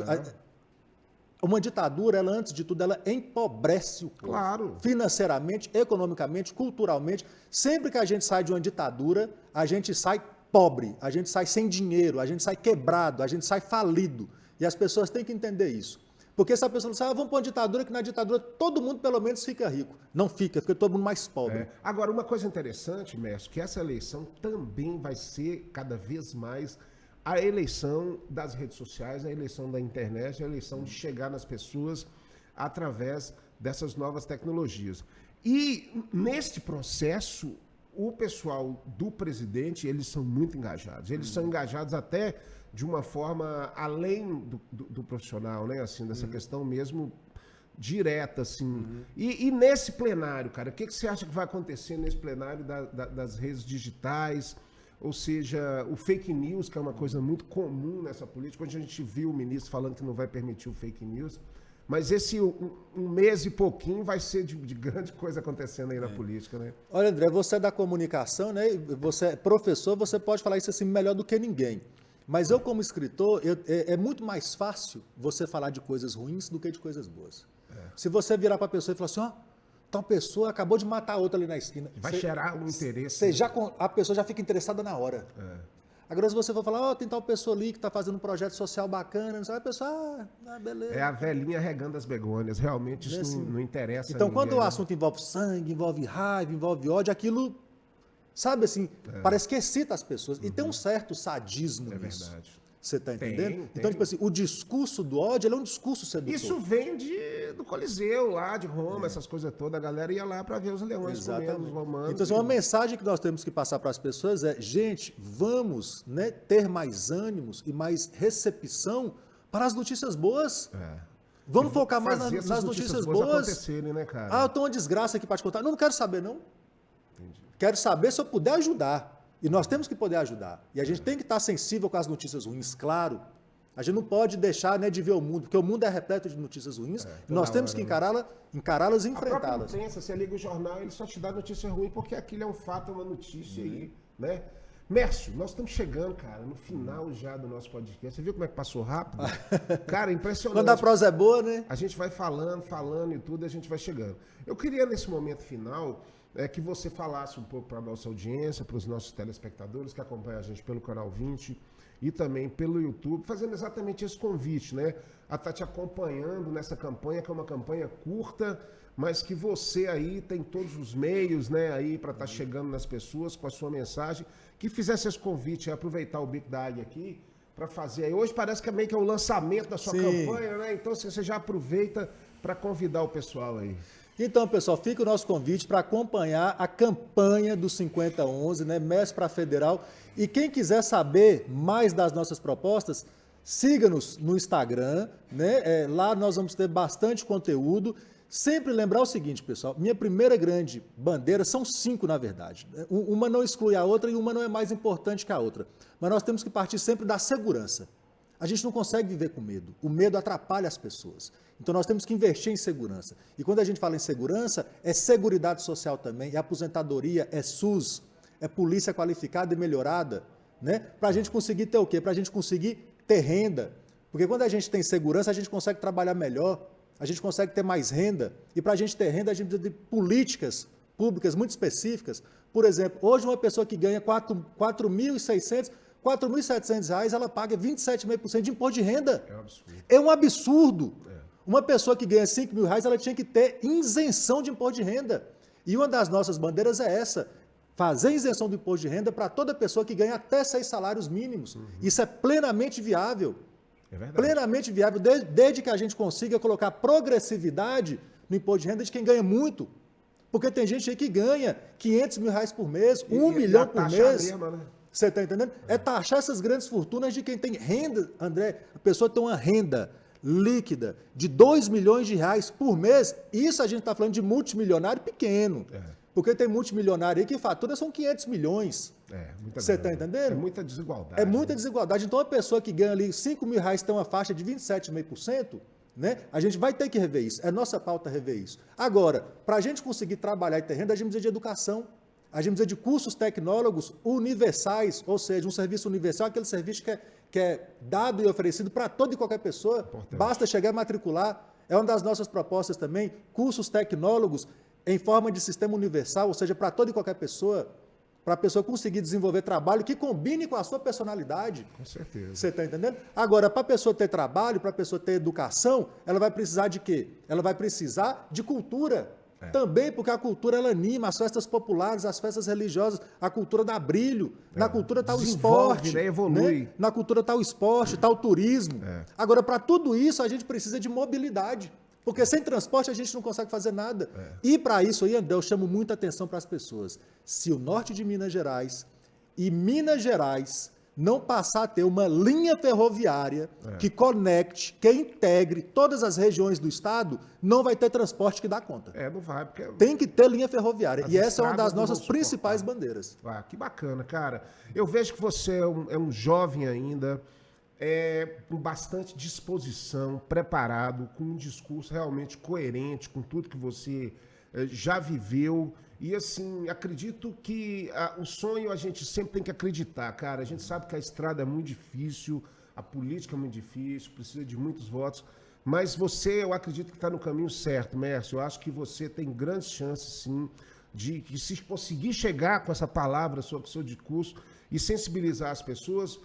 Uma ditadura, ela, antes de tudo, ela empobrece o povo. Claro. Financeiramente, economicamente, culturalmente. Sempre que a gente sai de uma ditadura, a gente sai pobre, a gente sai sem dinheiro, a gente sai quebrado, a gente sai falido. E as pessoas têm que entender isso. Porque se a pessoa não vamos para uma ditadura, que na ditadura todo mundo pelo menos fica rico. Não fica todo mundo mais pobre. Agora, uma coisa interessante, Mestre, que essa eleição também vai ser cada vez mais a eleição das redes sociais, a eleição da internet, a eleição de chegar nas pessoas através dessas novas tecnologias. E neste processo, o pessoal do presidente, eles são muito engajados. Eles são engajados até de uma forma além do profissional, né? Assim, dessa questão mesmo direta, assim. E nesse plenário, cara, o que você acha que vai acontecer nesse plenário das redes digitais? Ou seja, o fake news, que é uma coisa muito comum nessa política, onde a gente viu o ministro falando que não vai permitir o fake news. Mas esse um mês e pouquinho vai ser de grande coisa acontecendo aí na política, né? Olha, André, você é da comunicação, né? Você é professor, você pode falar isso assim melhor do que ninguém. Mas eu, como escritor, é muito mais fácil você falar de coisas ruins do que de coisas boas. Se você virar para a pessoa e falar assim, tal pessoa acabou de matar outra ali na esquina. Vai gerar um interesse. A pessoa já fica interessada na hora. Agora, se você for falar, tem tal pessoa ali que está fazendo um projeto social bacana, não sabe, a pessoa, beleza. É a velhinha regando as begônias. Realmente isso não interessa Então, a ninguém, quando o assunto envolve sangue, envolve raiva, envolve ódio, aquilo, sabe assim, parece que excita as pessoas. E tem um certo sadismo nisso. Verdade. Você está entendendo? Tem. Então, tipo assim, o discurso do ódio, ele é um discurso sedutor. Isso vem do Coliseu, lá de Roma, essas coisas todas. A galera ia lá para ver os leões comendo, os romanos. Então, assim, uma mensagem que nós temos que passar para as pessoas é, gente, vamos, né, ter mais ânimos e mais recepção para as notícias boas. Vamos focar mais Fazer nas notícias boas. acontecerem, né, cara? Ah, eu tenho uma desgraça aqui para te contar. Não quero saber, não. Entendi. Quero saber se eu puder ajudar. E nós temos que poder ajudar. E a gente tem que estar sensível com as notícias ruins, claro. A gente não pode deixar, né, de ver o mundo, porque o mundo é repleto de notícias ruins, e nós temos que encará-las e enfrentá-las. A própria imprensa, você liga o jornal, ele só te dá notícia ruim, porque aquilo é um fato, uma notícia aí, né? Mércio, nós estamos chegando, cara, no final já do nosso podcast. Você viu como é que passou rápido? Cara, impressionante. Quando a prosa é boa, né? A gente vai falando e tudo, e a gente vai chegando. Eu queria, nesse momento final, que você falasse um pouco para a nossa audiência, para os nossos telespectadores que acompanham a gente pelo Canal 20 e também pelo YouTube, fazendo exatamente esse convite, né? A estar te acompanhando nessa campanha, que é uma campanha curta, mas que você aí tem todos os meios, né, aí para estar chegando nas pessoas com a sua mensagem, que fizesse esse convite, aproveitar o Bico da Águia aqui, para fazer aí. Hoje parece que é meio que o lançamento da sua campanha, né? Então você já aproveita para convidar o pessoal aí. Então, pessoal, fica o nosso convite para acompanhar a campanha do 5011, né, MES para Federal. E quem quiser saber mais das nossas propostas, siga-nos no Instagram, né? Lá nós vamos ter bastante conteúdo. Sempre lembrar o seguinte, pessoal, minha primeira grande bandeira, são 5 na verdade. Uma não exclui a outra e uma não é mais importante que a outra. Mas nós temos que partir sempre da segurança. A gente não consegue viver com medo. O medo atrapalha as pessoas. Então nós temos que investir em segurança. E quando a gente fala em segurança, é seguridade social também, é aposentadoria, é SUS, é polícia qualificada e melhorada, né? Para a gente conseguir ter o quê? Para a gente conseguir ter renda. Porque quando a gente tem segurança, a gente consegue trabalhar melhor, a gente consegue ter mais renda. E para a gente ter renda, a gente precisa de políticas públicas muito específicas. Por exemplo, hoje uma pessoa que ganha R$ 4.600, R$ 4.700, ela paga 27,5% de imposto de renda. É um absurdo. É um absurdo. Uma pessoa que ganha R$ 5.000, ela tinha que ter isenção de imposto de renda. E uma das nossas bandeiras é essa, fazer isenção do imposto de renda para toda pessoa que ganha até 6 salários mínimos. Isso é plenamente viável. É verdade. Plenamente viável, desde que a gente consiga colocar progressividade no imposto de renda de quem ganha muito. Porque tem gente aí que ganha R$ 500.000 por mês, R$ 1 milhão por mês. Mesma, né? Você está entendendo? É taxar essas grandes fortunas de quem tem renda, André. A pessoa tem uma renda líquida de R$ 2 milhões por mês. Isso a gente está falando de multimilionário pequeno. Porque tem multimilionário aí que fatura são 500 milhões. Você está entendendo? É muita desigualdade. É muita desigualdade. Então, a pessoa que ganha ali R$ 5.000 tem uma faixa de 27,5%, né? A gente vai ter que rever isso. É nossa pauta rever isso. Agora, para a gente conseguir trabalhar e ter renda, a gente precisa de educação. A gente precisa de cursos tecnólogos universais, ou seja, um serviço universal, aquele serviço que é dado e oferecido para toda e qualquer pessoa. Importante. Basta chegar e matricular. É uma das nossas propostas também, cursos tecnólogos em forma de sistema universal, ou seja, para toda e qualquer pessoa, para a pessoa conseguir desenvolver trabalho que combine com a sua personalidade. Com certeza. Você está entendendo? Agora, para a pessoa ter trabalho, para a pessoa ter educação, ela vai precisar de quê? Ela vai precisar de cultura. Também porque a cultura ela anima as festas populares, as festas religiosas, a cultura dá brilho, na cultura está o esporte, né? Evolui. Né? Na cultura está o esporte, está o turismo. Agora, para tudo isso, a gente precisa de mobilidade, porque sem transporte a gente não consegue fazer nada. E para isso aí, André, eu chamo muita atenção para as pessoas. Se o norte de Minas Gerais e Minas Gerais não passar a ter uma linha ferroviária que conecte, que integre todas as regiões do estado, não vai ter transporte que dá conta. Não vai, porque... Tem que ter linha ferroviária. As E essa é uma estradas das não nossas vão principais suportar. bandeiras. Que bacana, cara. Eu vejo que você é um jovem ainda, com bastante disposição, preparado, com um discurso realmente coerente com tudo que você já viveu. E assim, acredito que o sonho a gente sempre tem que acreditar, cara. A gente sabe que a estrada é muito difícil, a política é muito difícil, precisa de muitos votos. Mas você, eu acredito que está no caminho certo, Mércio. Eu acho que você tem grandes chances, sim, de se conseguir chegar com essa palavra sobre o seu discurso e sensibilizar as pessoas.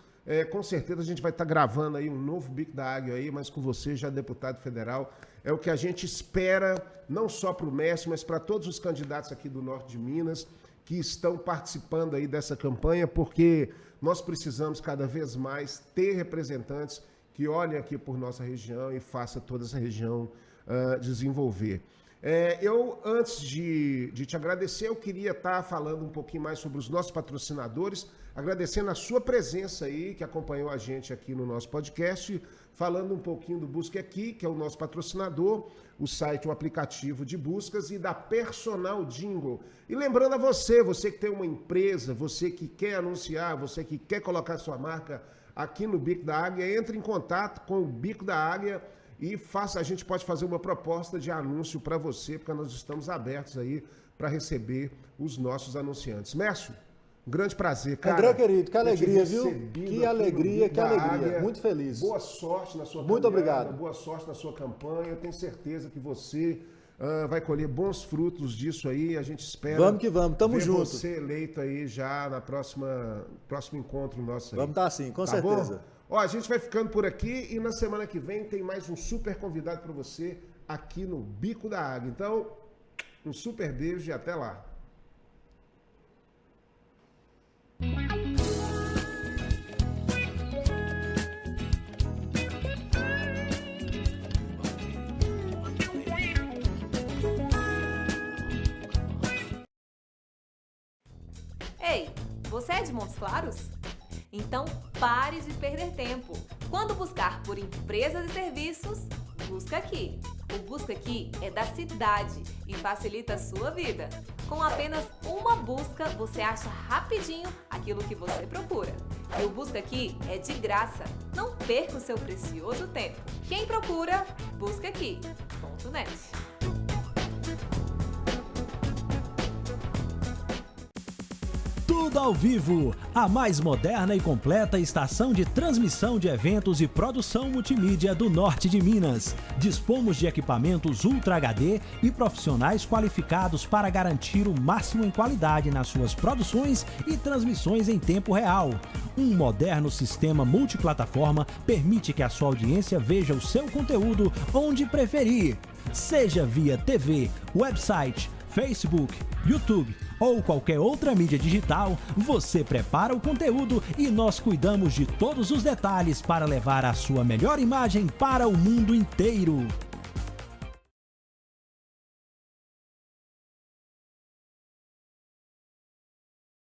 Com certeza a gente vai estar gravando aí um novo Bico da Águia aí, mas com você, já deputado federal. É o que a gente espera, não só para o Mércio, mas para todos os candidatos aqui do norte de Minas que estão participando aí dessa campanha, porque nós precisamos cada vez mais ter representantes que olhem aqui por nossa região e façam toda essa região desenvolver. Eu, antes de te agradecer, eu queria estar falando um pouquinho mais sobre os nossos patrocinadores, agradecendo a sua presença aí, que acompanhou a gente aqui no nosso podcast, falando um pouquinho do Busca Aqui, que é o nosso patrocinador, o site, o aplicativo de buscas, e da Personal Jingle. E lembrando a você que tem uma empresa, você que quer anunciar, você que quer colocar sua marca aqui no Bico da Águia, entre em contato com o Bico da Águia e a gente pode fazer uma proposta de anúncio para você, porque nós estamos abertos aí para receber os nossos anunciantes. Mércio, um grande prazer, cara. André, querido, que alegria, viu? Que alegria, que alegria. Muito feliz. Boa sorte na sua caminhada. Muito obrigado. Boa sorte na sua campanha. Eu tenho certeza que você vai colher bons frutos disso aí. A gente espera. Vamos que vamos, tamo junto. Você eleito aí já na próximo encontro nosso aí. Vamos estar sim, com certeza. Bom? Ó, a gente vai ficando por aqui e na semana que vem tem mais um super convidado para você aqui no Bico da Águia. Então, um super beijo e até lá. Ei, você é de Montes Claros? Então pare de perder tempo. Quando buscar por empresas e serviços, busca aqui. O Busca Aqui é da cidade e facilita a sua vida. Com apenas uma busca, você acha rapidinho aquilo que você procura. E o Busca Aqui é de graça. Não perca o seu precioso tempo. Quem procura, busca aqui.net. Tudo ao vivo, a mais moderna e completa estação de transmissão de eventos e produção multimídia do norte de Minas. Dispomos de equipamentos Ultra HD e profissionais qualificados para garantir o máximo em qualidade nas suas produções e transmissões em tempo real. Um moderno sistema multiplataforma permite que a sua audiência veja o seu conteúdo onde preferir, seja via TV, website, Facebook, YouTube ou qualquer outra mídia digital. Você prepara o conteúdo e nós cuidamos de todos os detalhes para levar a sua melhor imagem para o mundo inteiro.